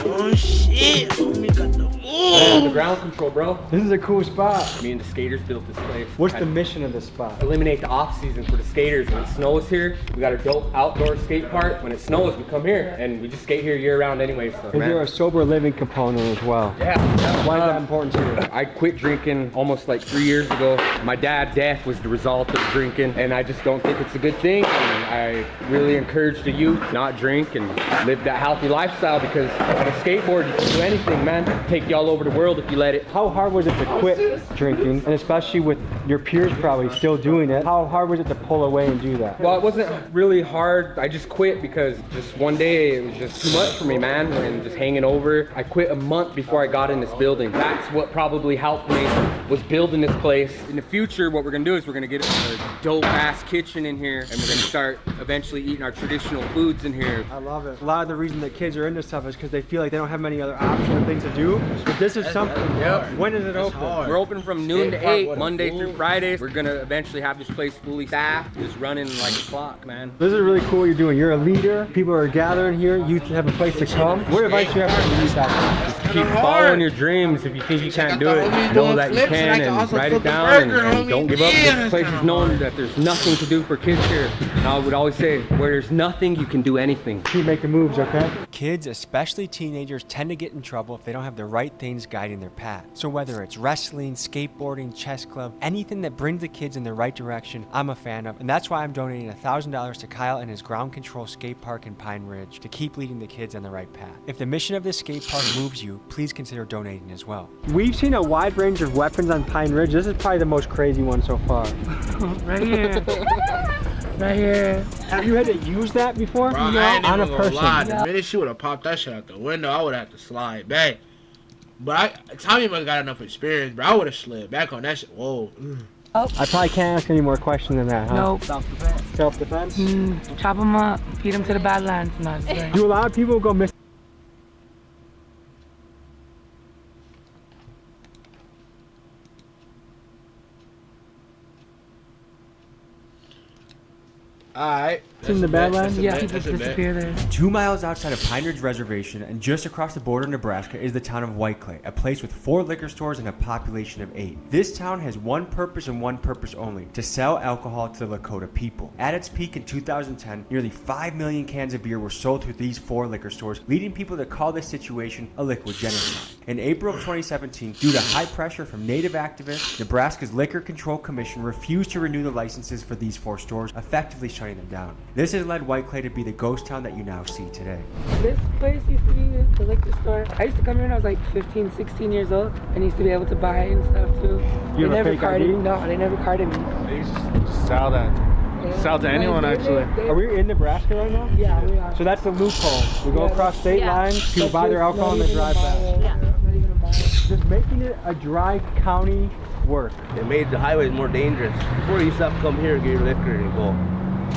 Oh shit, homie got the The ground control, bro. This is a cool spot. Me and the skaters built this place. What's the mission of this spot? Eliminate the off season for the skaters. When it snows here, we got a dope outdoor skate park. When it snows, we come here and we just skate here year round anyway. So, Is there a sober living component as well? Yeah. Why is that important to you? I quit drinking almost like 3 years ago. My dad's death was the result of drinking, and I just don't think it's a good thing. And I really encourage the youth not drink and live that healthy lifestyle, because on a skateboard, you can do anything, man. Take you all over the world if you let it. How hard was it to quit drinking, and especially with your peers probably still doing it? How hard was it to pull away and do that? Well, it wasn't really hard. I just quit because just one day it was just too much for me, man, and just hanging over. I quit a month before I got in this building. That's what probably helped me, was building this place. In the future, what we're gonna do is we're gonna get a dope ass kitchen in here, and we're gonna start eventually eating our traditional foods in here. I love it. A lot of the reason that kids are into stuff is because they feel like they don't have many other options or things to do. But this is something. Yep. When is it open? We're open from noon to 8, Monday through Fridays. We're gonna eventually have this place fully staffed, just running like a clock, man. This is really cool what you're doing. You're a leader. People are gathering here. Youth have a place to come. What advice do you have for the youth out there? Just keep following your dreams. If you think you can't do it, know that you can, and write it down, and don't give up. This place is known that there's nothing to do for kids here. And I would always say, where there's nothing, you can do anything. Keep making moves, okay? Kids, especially teenagers, tend to get in trouble if they don't have the right things guiding their path. So whether it's wrestling, skateboarding, chess club, anything that brings the kids in the right direction, I'm a fan of. And that's why I'm donating $1,000 to Kyle and his Ground Control skate park in Pine Ridge to keep leading the kids on the right path. If the mission of this skate park moves you, please consider donating as well. We've seen a wide range of weapons on Pine Ridge. This is probably the most crazy one so far. Right here. Right here. Have you had to use that before? Bro, No, I ain't on a even gonna person. lie. The minute she would have popped that shit out the window, I would have to slide back. But Tommy must got enough experience, bro. I would have slid back on that shit. Whoa. I probably can't ask any more questions than that, huh? Nope. Self-defense. Self-defense? Chop them up, feed them to the Badlands. No, just kidding. Do a lot of people go missing? Alright. It's in the Badlands? Yeah, people disappear there. 2 miles outside of Pine Ridge Reservation and just across the border of Nebraska is the town of White Clay, a place with 4 liquor stores and a population of 8. This town has one purpose and one purpose only, to sell alcohol to the Lakota people. At its peak in 2010, nearly 5 million cans of beer were sold through these 4 liquor stores, leading people to call this situation a liquid genocide. In April of 2017, due to high pressure from Native activists, Nebraska's Liquor Control Commission refused to renew the licenses for these 4 stores, effectively shutting them down. This has led White Clay to be the ghost town that you now see today. This place used to be the liquor store. I used to come here when I was like 15, 16 years old and used to be able to buy and stuff too. You have a fake ID? No, they never carded me. They used to sell that. Sell to anyone, actually. Are we in Nebraska right now? Yeah, we are. So that's the loophole. We go across state lines, people buy their alcohol and they drive back. Yeah. Not even a mile. Just making it a dry county work. It made the highways more dangerous. Before you used to have to come here and get your liquor and go.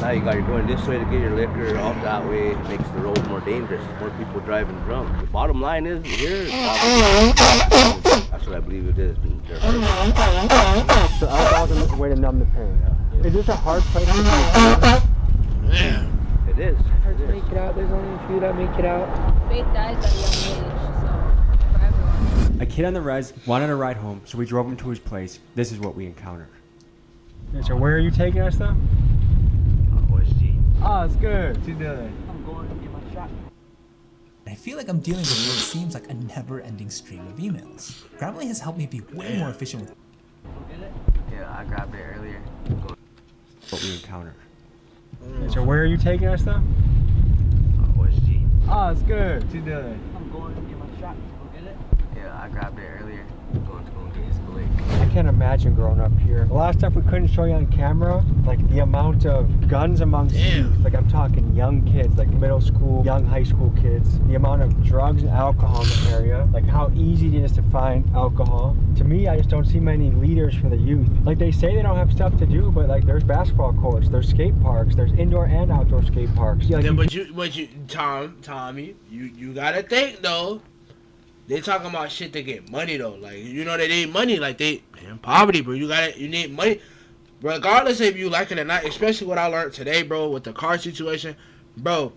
Now you're going this way to get your liquor, off that way. It makes the road more dangerous. More people driving drunk. The bottom line is here. That's what I believe it is. So alcohol's a way to numb the pain. Yeah. Is this a hard place to be? Yeah. It is. Hard to make it out. There's only a few that make it out. Faith dies at a young age, so for everyone. A kid on the res wanted a ride home, so we drove him to his place. This is what we encountered. Yeah, so where are you taking us though? Oh, it's good. What you doing? I'm going to get my shot. I feel like I'm dealing with what seems like a never-ending stream of emails. Grammarly has helped me be way more efficient with. Yeah, I grabbed it earlier. What we encountered. So where are you taking us though? Oh, it's good. What you doing? I'm going to get my shot. Go get it? Yeah, I grabbed it earlier. I'm going to go get his blick. I can't imagine growing up here. A lot of stuff we couldn't show you on camera, like the amount of guns amongst youth. Like I'm talking young kids, like middle school, young high school kids. The amount of drugs and alcohol in the area, like how easy it is to find alcohol. To me, I just don't see many leaders for the youth. Like they say they don't have stuff to do, but like there's basketball courts, there's skate parks, there's indoor and outdoor skate parks. Like, yeah, but you, Tommy, you gotta think though. They talking about shit to get money though. Like you know they need money. Like they in poverty, bro. You need money. Regardless if you like it or not, especially what I learned today, bro, with the car situation, bro.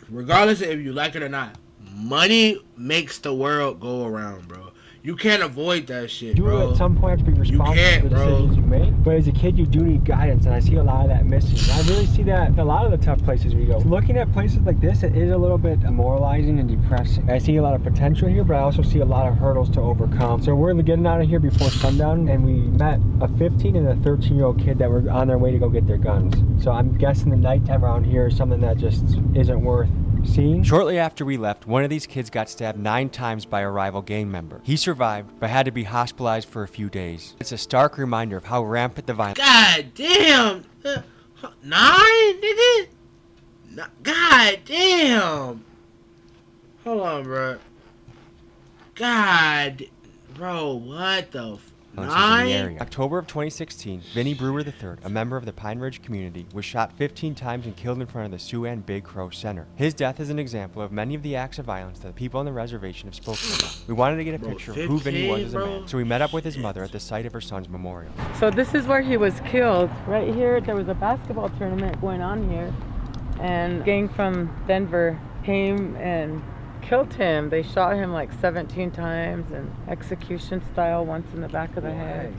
Regardless if you like it or not, money makes the world go around, bro. You can't avoid that shit, bro. You at some point have to be responsible for the decisions you make. But as a kid, you do need guidance, and I see a lot of that missing. And I really see that in a lot of the tough places we go. Looking at places like this, it is a little bit demoralizing and depressing. I see a lot of potential here, but I also see a lot of hurdles to overcome. So we're getting out of here before sundown, and we met a 15 and a 13-year-old kid that were on their way to go get their guns. So I'm guessing the nighttime around here is something that just isn't worth seeing. Shortly after we left, one of these kids got stabbed 9 times by a rival gang member. He survived, but had to be hospitalized for a few days. It's a stark reminder of how rampant the violence. God damn! 9, nigga? God damn! Hold on, bro. God, bro, what the f... 9? In the area. October of 2016, Vinnie Brewer III, a member of the Pine Ridge community, was shot 15 times and killed in front of the Siouxland Big Crow Center. His death is an example of many of the acts of violence that the people on the reservation have spoken about. We wanted to get a picture of who Vinnie was as a man, so we met up with his mother at the site of her son's memorial. So this is where he was killed. Right here, there was a basketball tournament going on here, and a gang from Denver came and killed him. They shot him like 17 times and execution style, once in the back of the head.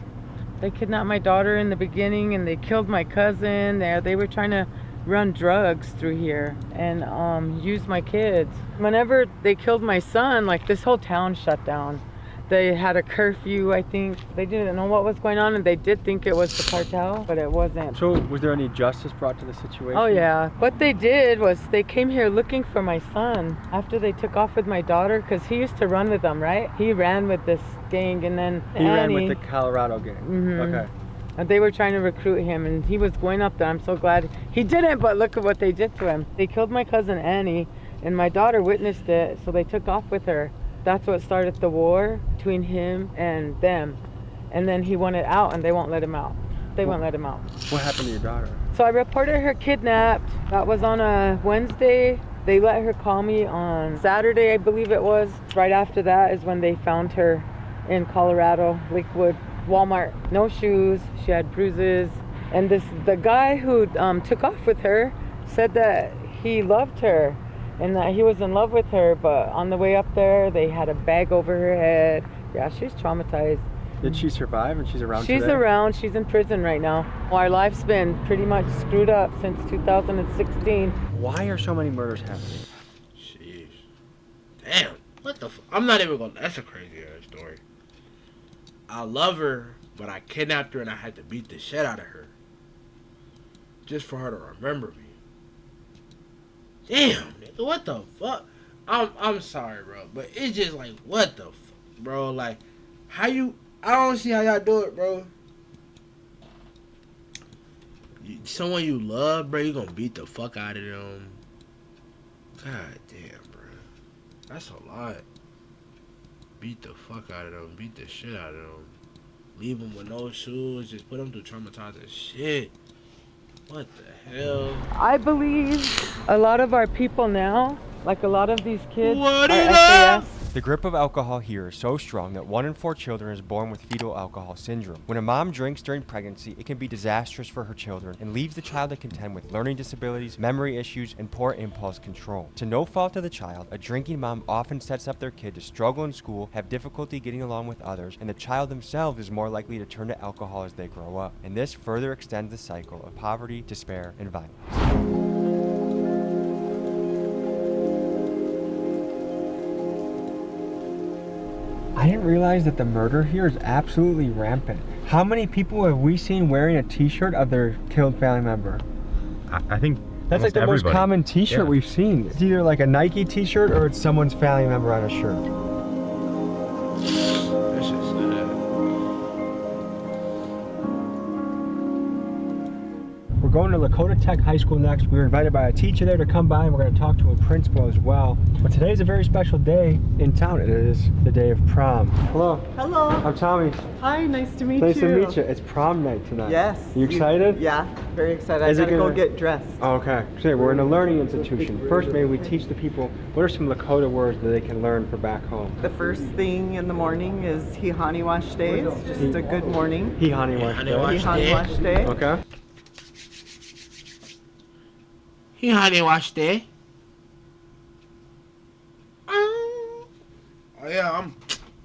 They kidnapped my daughter in the beginning and they killed my cousin. They were trying to run drugs through here and use my kids. Whenever they killed my son, like this whole town shut down. They had a curfew, I think. They didn't know what was going on, and they did think it was the cartel, but it wasn't. So was there any justice brought to the situation? Oh yeah. What they did was they came here looking for my son after they took off with my daughter, because he used to run with them, right? He ran with this gang, and then He ran with the Colorado gang. Mm-hmm. Okay. And they were trying to recruit him, and he was going up there. I'm so glad he didn't, but look at what they did to him. They killed my cousin Annie, and my daughter witnessed it, so they took off with her. That's what started the war between him and them. And then he wanted out, and they won't let him out. They won't let him out. What happened to your daughter? So I reported her kidnapped. That was on a Wednesday. They let her call me on Saturday, I believe it was. Right after that is when they found her in Colorado, Lakewood, Walmart. No shoes, she had bruises. And the guy who took off with her said that he loved her and that he was in love with her, but on the way up there, they had a bag over her head. Yeah, she's traumatized. Did she survive and she's around She's today? around, she's in prison right now. Our life's been pretty much screwed up since 2016. Why are so many murders happening? Jeez. Damn. What the I'm not even gonna, that's a crazy ass story. I love her, but I kidnapped her and I had to beat the shit out of her. Just for her to remember me. Damn, nigga, what the fuck? I'm sorry, bro, but it's just like, what the fuck, bro? Like, how you, I don't see how y'all do it, bro. Someone you love, bro, you gonna beat the fuck out of them. God damn, bro. That's a lot. Beat the fuck out of them. Beat the shit out of them. Leave them with no shoes. Just put them through traumatizing shit. What the hell? I believe a lot of our people now, like a lot of these kids, What are it SAS. The grip of alcohol here is so strong that 1 in 4 children is born with fetal alcohol syndrome. When a mom drinks during pregnancy, it can be disastrous for her children and leaves the child to contend with learning disabilities, memory issues, and poor impulse control. To no fault of the child, a drinking mom often sets up their kid to struggle in school, have difficulty getting along with others, and the child themselves is more likely to turn to alcohol as they grow up. And this further extends the cycle of poverty, despair, and violence. I didn't realize that the murder here is absolutely rampant. How many people have we seen wearing a t-shirt of their killed family member? I think that's like the most common t-shirt we've seen. It's either like a Nike t-shirt or it's someone's family member on a shirt. That's just sad. We're going to Lakota Tech High School next. We were invited by a teacher there to come by, and we're going to talk to a principal as well. But today is a very special day in town. It is the day of prom. Hello. Hello. I'm Tommy. Hi, nice to meet Nice you. to meet you. It's prom night tonight. Yes. You excited? Yeah, very excited. I gotta go get dressed. Oh, okay. So we're in a learning institution. First, maybe we teach the people what are some Lakota words that they can learn for back home. The first thing in the morning is Hihani Wash Day. It's just a good morning. Hihani Wash Day. Hihani Wash Day. Okay. Hihani Wash Day.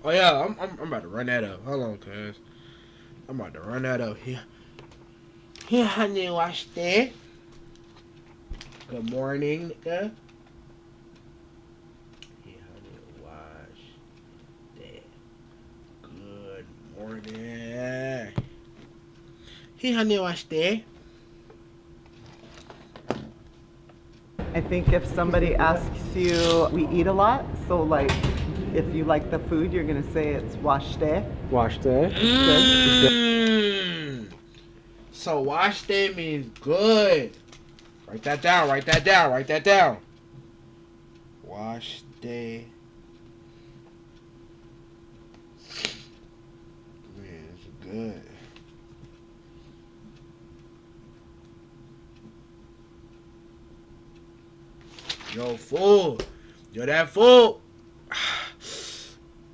Oh yeah, I'm about to run that up. Hold on, cuz. I'm about to run that up here. Hihani Wash Day. Good morning, nigga. Hihani Wash Day. Good morning. Hihani Wash Day. I think if somebody asks you, we eat a lot, so like if you like the food, you're gonna say it's wash day. Wash day. So wash day means good. Write that down, write that down, write that down. Wash day means good. Yo, fool. Yo, that fool.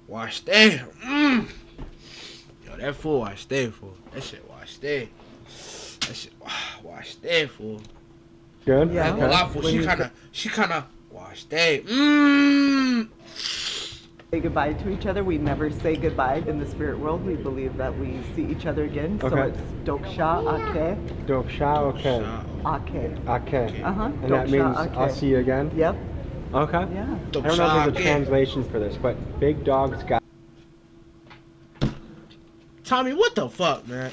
Wash day. Yo, that fool wash day, fool. That shit wash day. That shit wash day, fool. Good? Yeah. Like, well, fool, she kinda wash day. Say goodbye to each other. We never say goodbye in the spirit world. We believe that we see each other again. So Okay. it's Doksha Ake. Doksha, okay. Ake. Okay. Uh-huh. And that means I'll see you again? Yep. Okay. Yeah. I don't know if there's a translation for this, but big dogs got. Tommy, what the fuck, man?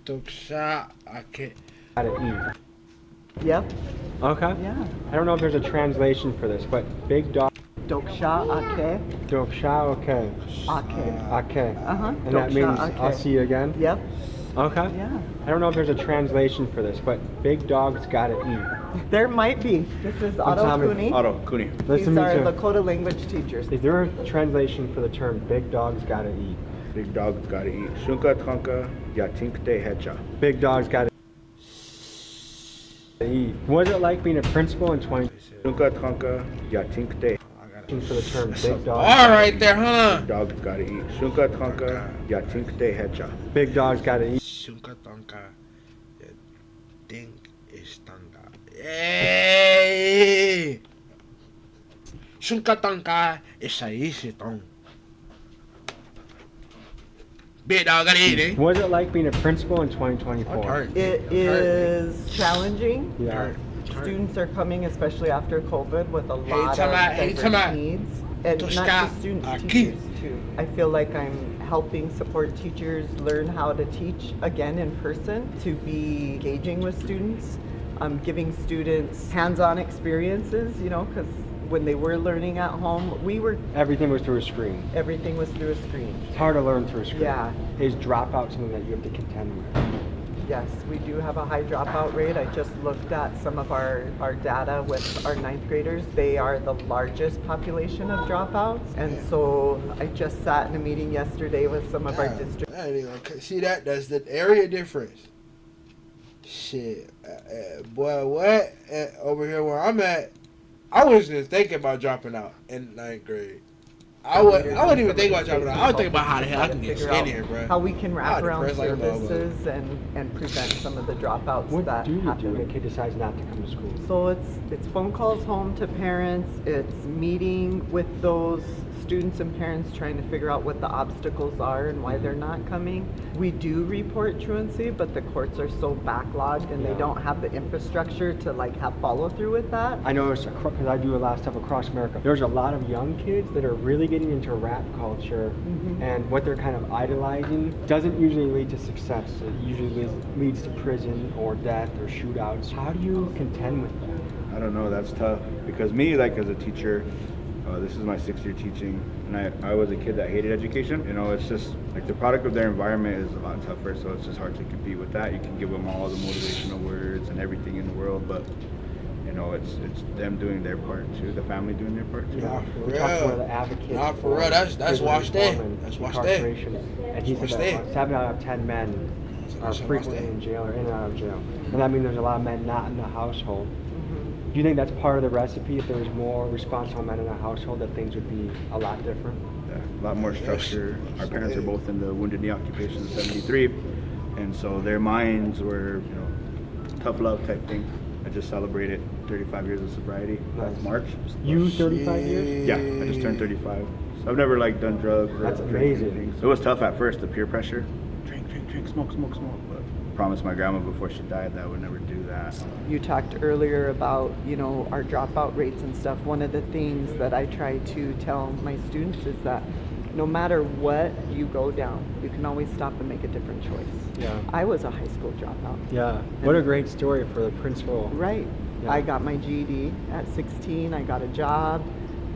Doksha Ake. Gotta eat. Yep. Okay. Yeah. I don't know if there's a translation for this, but big dog. Doksha Ake. Doksha, okay. Ake. Okay. And that Doksha means Ake. I'll see you again? Yep. Okay. Yeah. I don't know if there's a translation for this, but big dogs gotta eat. There might be. This is Otto Cooney. Otto Cooney. These are Lakota language teachers. Is there a translation for the term big dogs gotta eat? Big dogs gotta eat. Shunka Tonka Yatinkte Hecha. Big dogs gotta eat. What was it like being a principal in 20? Shunka Tonka Yatinkte. For the term big dog. All right there, huh? Big dogs gotta eat. Shunka Tonka Yatinkte Hecha. Big dogs gotta eat. Shunka Tonka Yatink Istanga. Hey! Shunka Tonka Ishaishitong. Big dog gotta eat, eh? What was it like being a principal in 2024? It is challenging. Yeah. Students are coming, especially after COVID, with a lot of diverse needs. And not just students, teachers too. I feel like I'm helping support teachers learn how to teach again in person, to be engaging with students, giving students hands-on experiences, you know, because when they were learning at home, everything was through a screen. Everything was through a screen. It's hard to learn through a screen. Yeah. Is dropout something that you have to contend with? Yes, we do have a high dropout rate. I just looked at some of our data with our 9th graders. They are the largest population of dropouts. And so I just sat in a meeting yesterday with some of our district. See that's the area difference. Shit. Boy, what? Over here where I'm at, I wasn't thinking about dropping out in 9th grade. I wouldn't even think about dropping out. I would think about how the hell I can get skinnier, bro. How we can wrap around services and prevent some of the dropouts that happen. What do you do when a kid decides not to come to school? So it's phone calls home to parents. It's meeting with those students and parents trying to figure out what the obstacles are and why they're not coming. We do report truancy, but the courts are so backlogged and they don't have the infrastructure to like have follow through with that. I noticed, because I do a lot of stuff across America, there's a lot of young kids that are really getting into rap culture, and what they're kind of idolizing doesn't usually lead to success. It usually leads to prison or death or shootouts. How do you contend with that? I don't know, that's tough. Because me, like as a teacher, this is my 6th year teaching, and I was a kid that hated education. You know, it's just like the product of their environment is a lot tougher, so it's just hard to compete with that. You can give them all the motivational words and everything in the world, but you know, it's them doing their part too, the family doing their part too. Yeah, we talked to one of the advocates. Nah, for real, that's washed in. That's washed in. And he said that 7 out of 10 men are frequently in jail or in and out of jail. And that means there's a lot of men not in the household. Do you think that's part of the recipe? If there was more responsible men in the household, that things would be a lot different? Yeah, a lot more structure. Our parents are both in the Wounded Knee occupation in '73, and so their minds were, you know, tough love type thing. I just celebrated 35 years of sobriety last March. You 35 years? Yeah, I just turned 35. So I've never like done drugs. That's amazing. So it was tough at first, the peer pressure. Drink, smoke. But I promised my grandma before she died that I would never do that. You talked earlier about, you know, our dropout rates and stuff. One of the things that I try to tell my students is that no matter what you go down, you can always stop and make a different choice. Yeah. I was a high school dropout. Yeah. What a great story for the principal. Right. Yeah. I got my GED at 16. I got a job.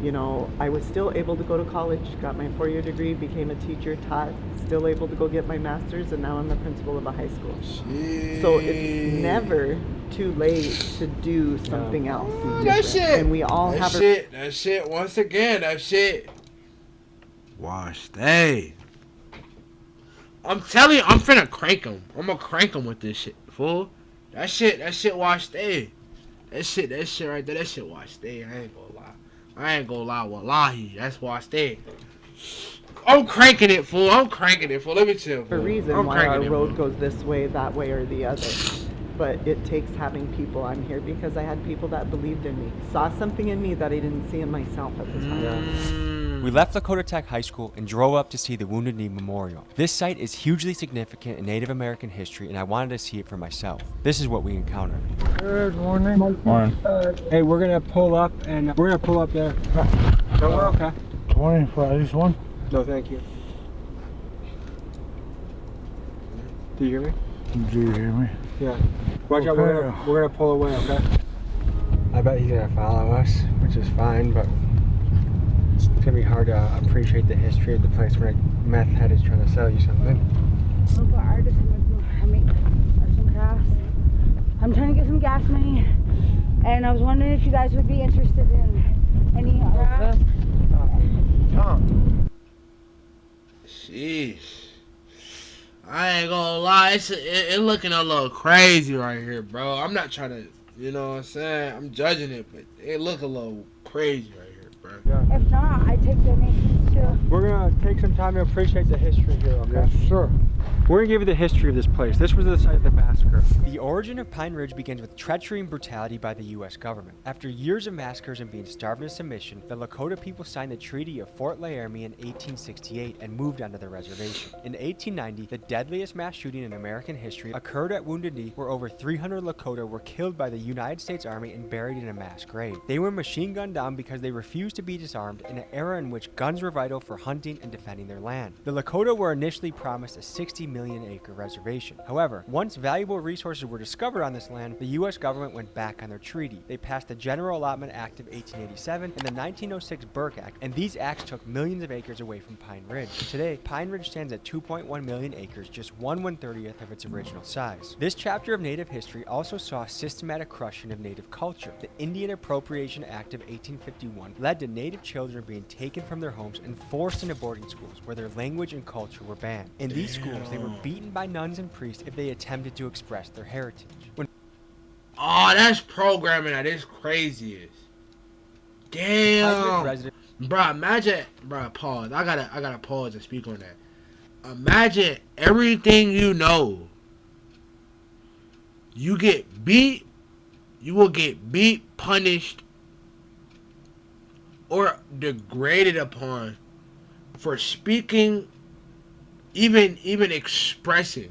You know, I was still able to go to college, got my 4-year degree, became a teacher, taught, still able to go get my master's, and now I'm the principal of a high school. Jeez. So it's never too late to do something else. That shit. And we all have that shit. Once again, that shit. Wash day. I'm telling you, I'm finna crank him. I'm gonna crank him with this shit, fool. That shit wash day. That shit right there, that shit wash day. I ain't gonna lie, wallahi, that's wash day. I'm cranking it, fool. Let me tell you. A reason why our road goes this way, that way, or the other. But it takes having people. I'm here because I had people that believed in me, saw something in me that I didn't see in myself at the time. We left Lakota Tech High School and drove up to see the Wounded Knee Memorial. This site is hugely significant in Native American history, and I wanted to see it for myself. This is what we encountered. Good morning. Morning. Hey, we're gonna pull up there. No, we're okay. 20 for at least one? No, thank you. Do you hear me? Do you hear me? Yeah. Watch out, we're gonna pull away, okay? I bet he's gonna follow us, which is fine, but It's gonna be hard to appreciate the history of the place when a meth head is trying to sell you something. Local artist, I make some crafts. I'm trying to get some gas money, and I was wondering if you guys would be interested in any crafts. Sheesh. I ain't gonna lie, it looking a little crazy right here, bro. I'm not trying to, you know what I'm saying? I'm judging it, but it look a little crazy right here, bro. Yeah. If not, I take donations too. We're gonna take some time to appreciate the history here, okay? Yes, sir. We're gonna give you the history of this place. This was the site of the massacre. The origin of Pine Ridge begins with treachery and brutality by the U.S. government. After years of massacres and being starved into submission, the Lakota people signed the Treaty of Fort Laramie in 1868 and moved onto the reservation. In 1890, the deadliest mass shooting in American history occurred at Wounded Knee, where over 300 Lakota were killed by the United States Army and buried in a mass grave. They were machine gunned down because they refused to be disarmed in an era in which guns were vital for hunting and defending their land. The Lakota were initially promised a 60 million acre reservation. However, once valuable resources were discovered on this land, the U.S. government went back on their treaty. They passed the General Allotment Act of 1887 and the 1906 Burke Act, and these acts took millions of acres away from Pine Ridge. Today, Pine Ridge stands at 2.1 million acres, just 1/130th of its original size. This chapter of Native history also saw systematic crushing of Native culture. The Indian Appropriation Act of 1851 led to Native children being taken from their homes and forced into boarding schools where their language and culture were banned. In these schools, they were beaten by nuns and priests if they attempted to express their heritage. Oh, that's programming that is craziest. Damn. Bro, imagine, bro, pause. I gotta pause and speak on that. Imagine everything you know. You get beat, you will get beat, punished, or degraded upon for speaking, even expressing.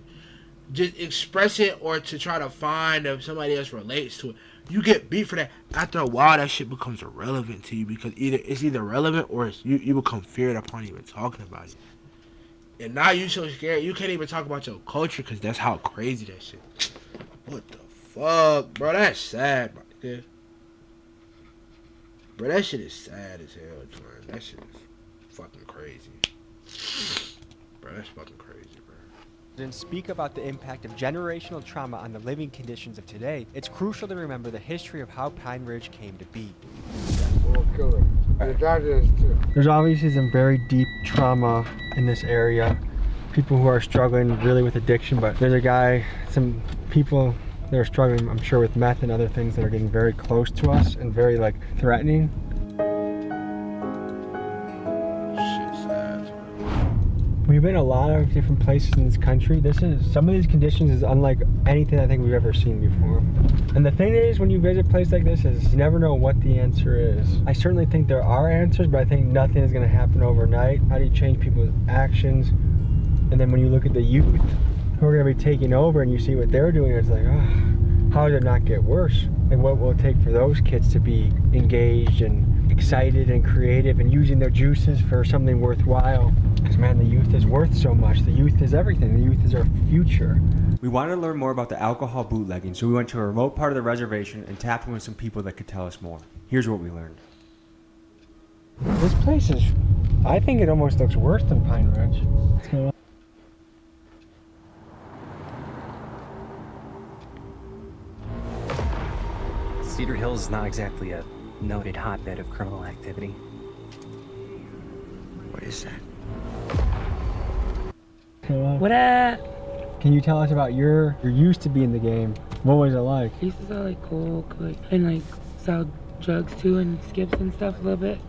Just express it or to try to find if somebody else relates to it. You get beat for that. After a while, that shit becomes irrelevant to you because it's either relevant or you become feared upon even talking about it. And now you so scared you can't even talk about your culture because that's how crazy that shit. What the fuck, bro? That's sad, bro. Yeah. Bro, that shit is sad as hell, man. That shit is fucking crazy. Bro, that's fucking crazy. And speak about the impact of generational trauma on the living conditions of today, it's crucial to remember the history of how Pine Ridge came to be. There's obviously some very deep trauma in this area. People who are struggling really with addiction, but there's a guy, some people that are struggling, I'm sure, with meth and other things that are getting very close to us and very like threatening. We've been a lot of different places in this country. Some of these conditions is unlike anything I think we've ever seen before. And the thing is, when you visit a place like this, is you never know what the answer is. I certainly think there are answers, but I think nothing is going to happen overnight. How do you change people's actions? And then when you look at the youth who are going to be taking over and you see what they're doing, it's like, oh, how does it not get worse? And what will it take for those kids to be engaged and excited and creative and using their juices for something worthwhile? Because man, the youth is worth so much. The youth is everything. The youth is our future. We wanted to learn more about the alcohol bootlegging, so we went to a remote part of the reservation and tapped in with some people that could tell us more. Here's what we learned. This place is, I think it almost looks worse than Pine Ridge. Cedar Hills is not exactly a noted hotbed of criminal activity. What is that? What up? Can you tell us about you used to be in the game? What was it like? I used to sell like coke, and like sell drugs too, and skips and stuff a little bit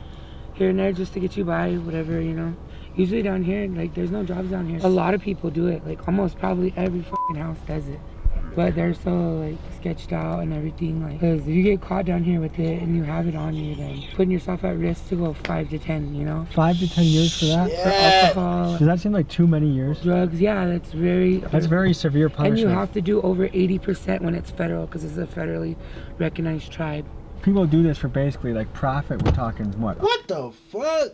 here and there just to get you by, whatever, you know. Usually down here, like there's no jobs down here. A lot of people do it, like almost probably every fucking house does it. But they're so like sketched out and everything, like, because if you get caught down here with it and you have it on you, then putting yourself at risk to go 5 to 10, you know? 5 to 10 years for that? For alcohol. Does that seem like too many years? Drugs, yeah, that's very severe punishment. And you have to do over 80% when it's federal, because it's a federally recognized tribe. People do this for basically like profit. We're talking what? What the fuck?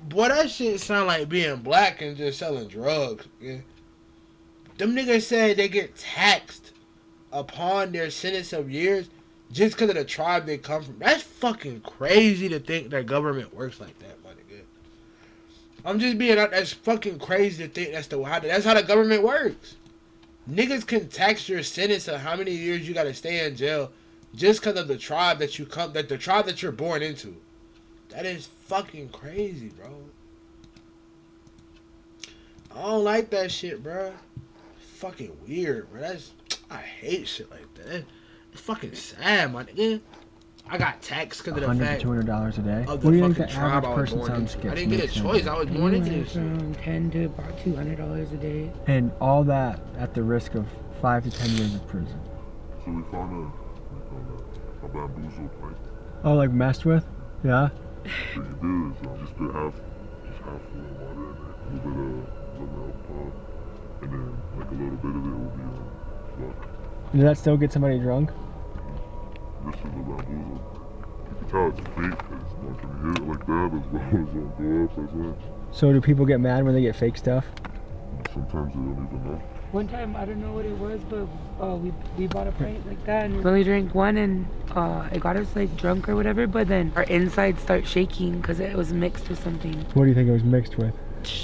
Boy, that shit sound like being black and just selling drugs. Yeah. Them niggas said they get taxed upon their sentence of years just because of the tribe they come from. That's fucking crazy to think that government works like that, my nigga. I'm just being out. That's fucking crazy to think that's how the government works. Niggas can tax your sentence of how many years you gotta stay in jail just because of the tribe that the tribe that you're born into. That is fucking crazy, bro. I don't like that shit, bro. Fucking weird, bro. I hate shit like that. It's fucking sad, my nigga. I got taxed because of the fact $100 to $200 a day. of What do the you think fucking the tribe average I was person born sounds into. I skips didn't get a makes in choice. I was born into Anywhere this shit. from $10 to about $200 a day. And all that at the risk of 5 to 10 years of prison. So we found a bamboozled pipe. Oh, like messed with? Yeah. What you do is just put half full of water in it, a little bit of alcohol, and then like a little bit of it will be vodka. Does that still get somebody drunk? This is the bamboozled. You can tell it's fake because once you hit it like that, as well as won't go up as much. So do people get mad when they get fake stuff? Sometimes they don't even know. One time, I don't know what it was, but we bought a pint like that, and we only drank one, and it got us like drunk or whatever, but then our insides start shaking because it was mixed with something. What do you think it was mixed with?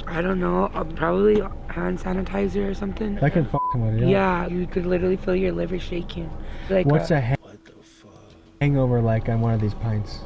I don't know, probably hand sanitizer or something. That can fuck somebody up. Yeah, you could literally feel your liver shaking. Like What's a hangover like on one of these pints?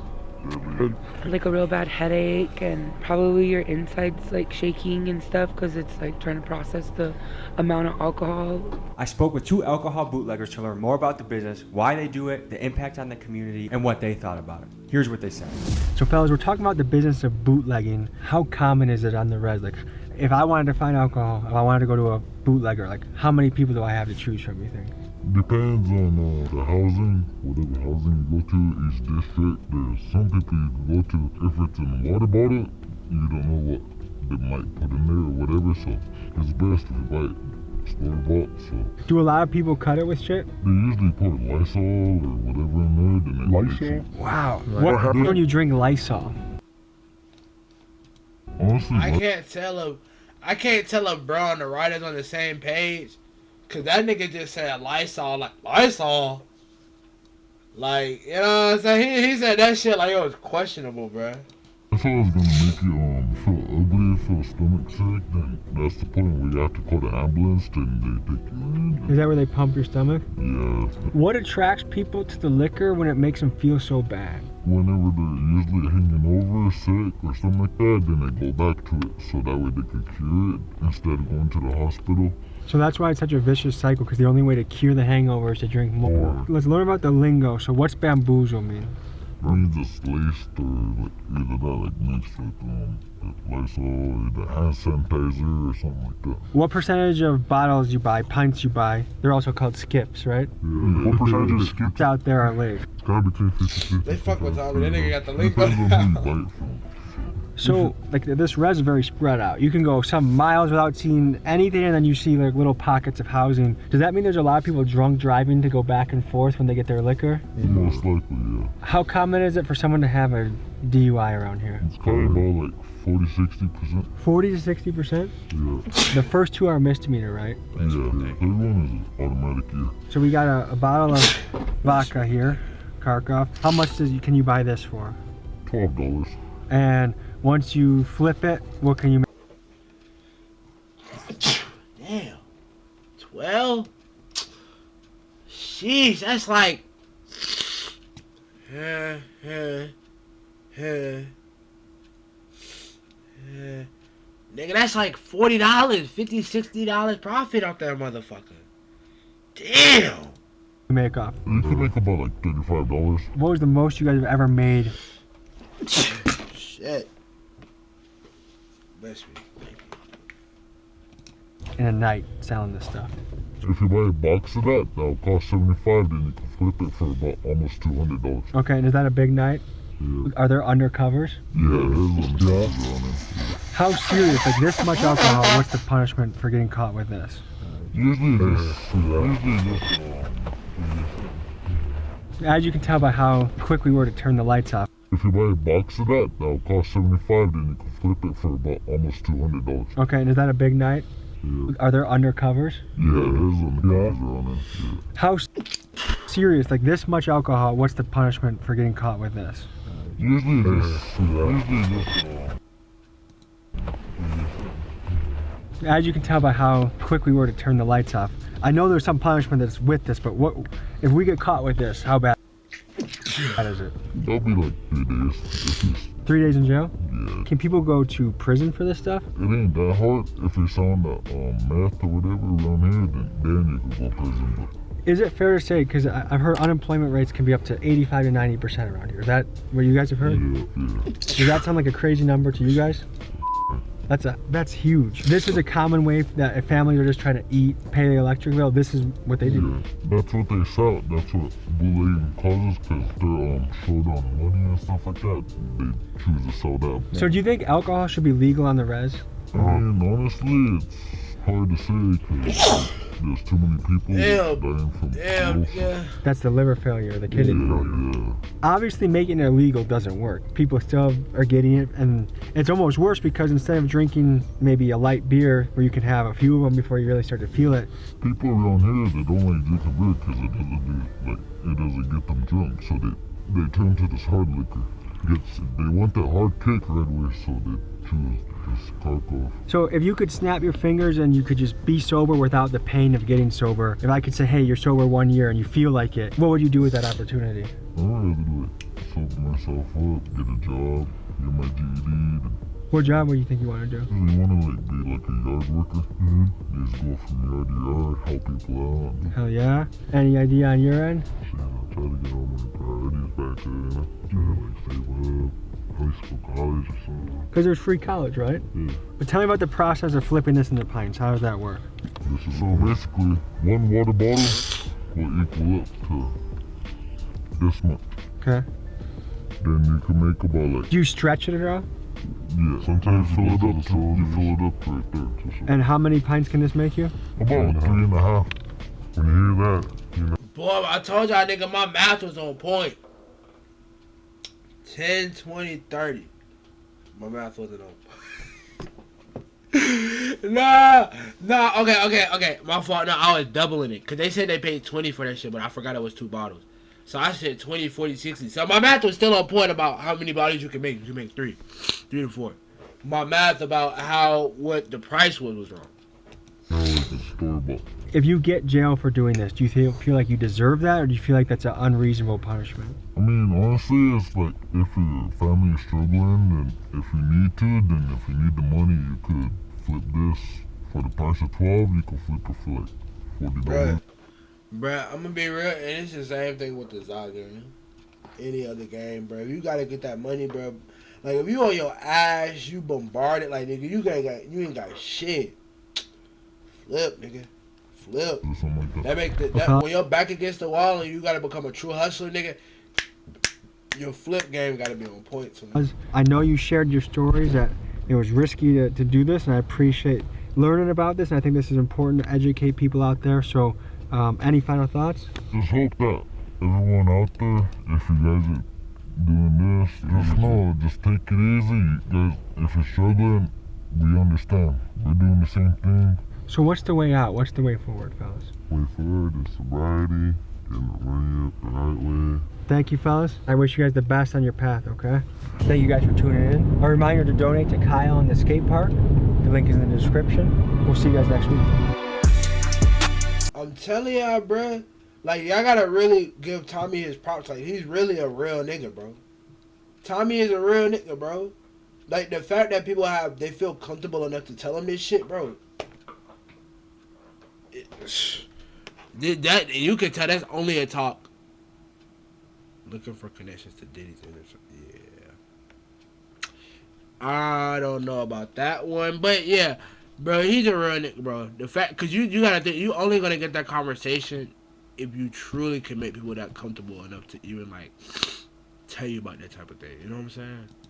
like a real bad headache, and probably your insides like shaking and stuff because it's like trying to process the amount of alcohol. I spoke with 2 alcohol bootleggers to learn more about the business, why they do it, the impact on the community, and what they thought about it. Here's what they said. So fellas, we're talking about the business of bootlegging. How common is it on the res? Like, if I wanted to find alcohol, if I wanted to go to a bootlegger, like how many people do I have to choose from, you think? Depends on the housing, whatever housing you go to, each district. There's some people you can go to, if it's in water bottle, you don't know what they might put in there or whatever, so it's best if you buy it store-bought, so. Do a lot of people cut it with shit? They usually put Lysol or whatever in there, then they Lysol? Wow. What happens when you drink Lysol? Honestly, I can't tell a bro and the writers on the same page. Cause that nigga just said Lysol, like Lysol. Like, you know what I'm saying? He said that shit like it was questionable, bruh. If I was gonna make you feel ugly, feel stomach sick, then that's the point where you have to call the ambulance, then they take you in. Is that where they pump your stomach? Yeah. What attracts people to the liquor when it makes them feel so bad? Whenever they're usually hanging over, sick, or something like that, then they go back to it, so that way they can cure it instead of going to the hospital. So that's why it's such a vicious cycle, because the only way to cure the hangover is to drink more. Let's learn about the lingo. So what's bamboozle mean? It means it's laced or like either that, like mixed with Lysol, either hand sanitizer or something like that. What percentage of bottles you buy, pints you buy, they're also called skips, right? Yeah. What percentage of skips out there are laced? It's gotta be between 50-50. They fuck with Tommy. That nigga got the lingo. Depends on who you buy it from. So, like, this res is very spread out. You can go some miles without seeing anything, and then you see, like, little pockets of housing. Does that mean there's a lot of people drunk driving to go back and forth when they get their liquor? Most likely, yeah. How common is it for someone to have a DUI around here? It's probably about, like, 40-60%. 40 to 60%? Yeah. The first 2 are misdemeanor, right? Yeah, the third one is automatic, yeah. So we got a bottle of vodka here, Kharkov. How much can you buy this for? $12. And once you flip it, what can you make? Damn. 12? Sheesh, that's like... Nigga, that's like $40, $50, $60 profit off that motherfucker. Damn. Make up. You could make about like $35. What was the most you guys have ever made? Shit. Bless me. Thank you. In a night selling this stuff. If you buy a box of that, that'll cost $75, then you can flip it for about almost $200. Okay, and is that a big night? Yeah. Are there undercovers? Yeah, there's on it. How serious? Like this much alcohol, what's the punishment for getting caught with this? Usually As you can tell by how quick we were to turn the lights off. If you buy a box of that, that'll cost $75, then you can flip it for about almost $200. Okay, and is that a big night? Yeah. Are there undercovers? Yeah, there's undercovers on it. Yeah. How serious, like this much alcohol, what's the punishment for getting caught with this? Usually this. As you can tell by how quick we were to turn the lights off, I know there's some punishment that's with this, but what if we get caught with this? How bad is it? That'll be like 3 days. 3 days in jail? Yeah. Can people go to prison for this stuff? It ain't that hard. If you're selling the meth or whatever around here, then you can go to prison. But is it fair to say, because I've heard unemployment rates can be up to 85 to 90% around here. Is that what you guys have heard? Yeah. Does that sound like a crazy number to you guys? That's huge. This is a common way that families are just trying to eat, pay the electric bill. This is what they do. Yeah, that's what they sell. That's what bullying causes, because they're short on money and stuff like that. They choose to sell that. So do you think alcohol should be legal on the res? I mean, honestly, it's hard to say because there's too many people dying from That's the liver failure, the kidney failure. Obviously making it illegal doesn't work. People still are getting it, and it's almost worse because instead of drinking maybe a light beer where you can have a few of them before you really start to feel it. People around here, they don't like drinking beer because it doesn't get them drunk, so they turn to this hard liquor. They want that hard kick right away, so they choose just cock off. So if you could snap your fingers and you could just be sober without the pain of getting sober, if I could say, hey, you're sober 1 year and you feel like it, what would you do with that opportunity? I'd rather do it. Sober myself up, get a job, get my GED. What job would you think you want to do? You want to be like a yard worker. Just go from yard to yard, help people out. Hell yeah. Any idea on your end? Try to get all my priorities back there, Try to like save up. High school, college or something. Because there's free college, right? Yeah. But tell me about the process of flipping this into pints. How does that work? So basically, one water bottle will equal up to this much. Okay. Then you can make about like... Do you stretch it at all? Yeah, sometimes you fill it up right there. And how many pints can this make you? About 3.5. When you hear that, you know. Boy, I told y'all, nigga, my math was on point. 10, 20, 30. My math wasn't on. Nah, okay. My fault. No, I was doubling it. Because they said they paid 20 for that shit, but I forgot it was 2 bottles. So I said 20, 40, 60. So my math was still on point about how many bottles you can make. You can make 3 to 4. My math about what the price was wrong. If you get jail for doing this, do you feel like you deserve that, or do you feel like that's an unreasonable punishment? I mean, honestly, it's like if your family is struggling, then if you need to, then if you need the money, you could flip this for the price of 12. You can flip it for like $40. Bruh, I'm gonna be real, and it's the same thing with the Zaga. Any other game, bro. You gotta get that money, bro. Like if you on your ass, you bombarded, like nigga, you ain't got shit. Flip, nigga. Flip. That make when you're back against the wall and you gotta become a true hustler, nigga. Your flip game gotta be on point. I know you shared your stories that it was risky to do this, and I appreciate learning about this. And I think this is important to educate people out there. So, any final thoughts? Just hope that everyone out there, if you guys are doing this, just know, just take it easy. Guys, if you're struggling, we understand. We're doing the same thing. So what's the way out? What's the way forward, fellas? Way forward is sobriety, getting the money up the right way. Thank you, fellas. I wish you guys the best on your path, okay? Thank you guys for tuning in. A reminder to donate to Kyle in the skate park. The link is in the description. We'll see you guys next week. I'm telling y'all, bro. Like, y'all gotta really give Tommy his props. Like, he's really a real nigga, bro. Tommy is a real nigga, bro. Like, the fact that people they feel comfortable enough to tell him this shit, bro. That you can tell that's only a talk. Looking for connections to Diddy's innocence. Yeah. I don't know about that one, but yeah, bro, he's a real nigga, bro. The fact, cause you gotta think, you only gonna get that conversation if you truly can make people that comfortable enough to even like tell you about that type of thing. You know what I'm saying?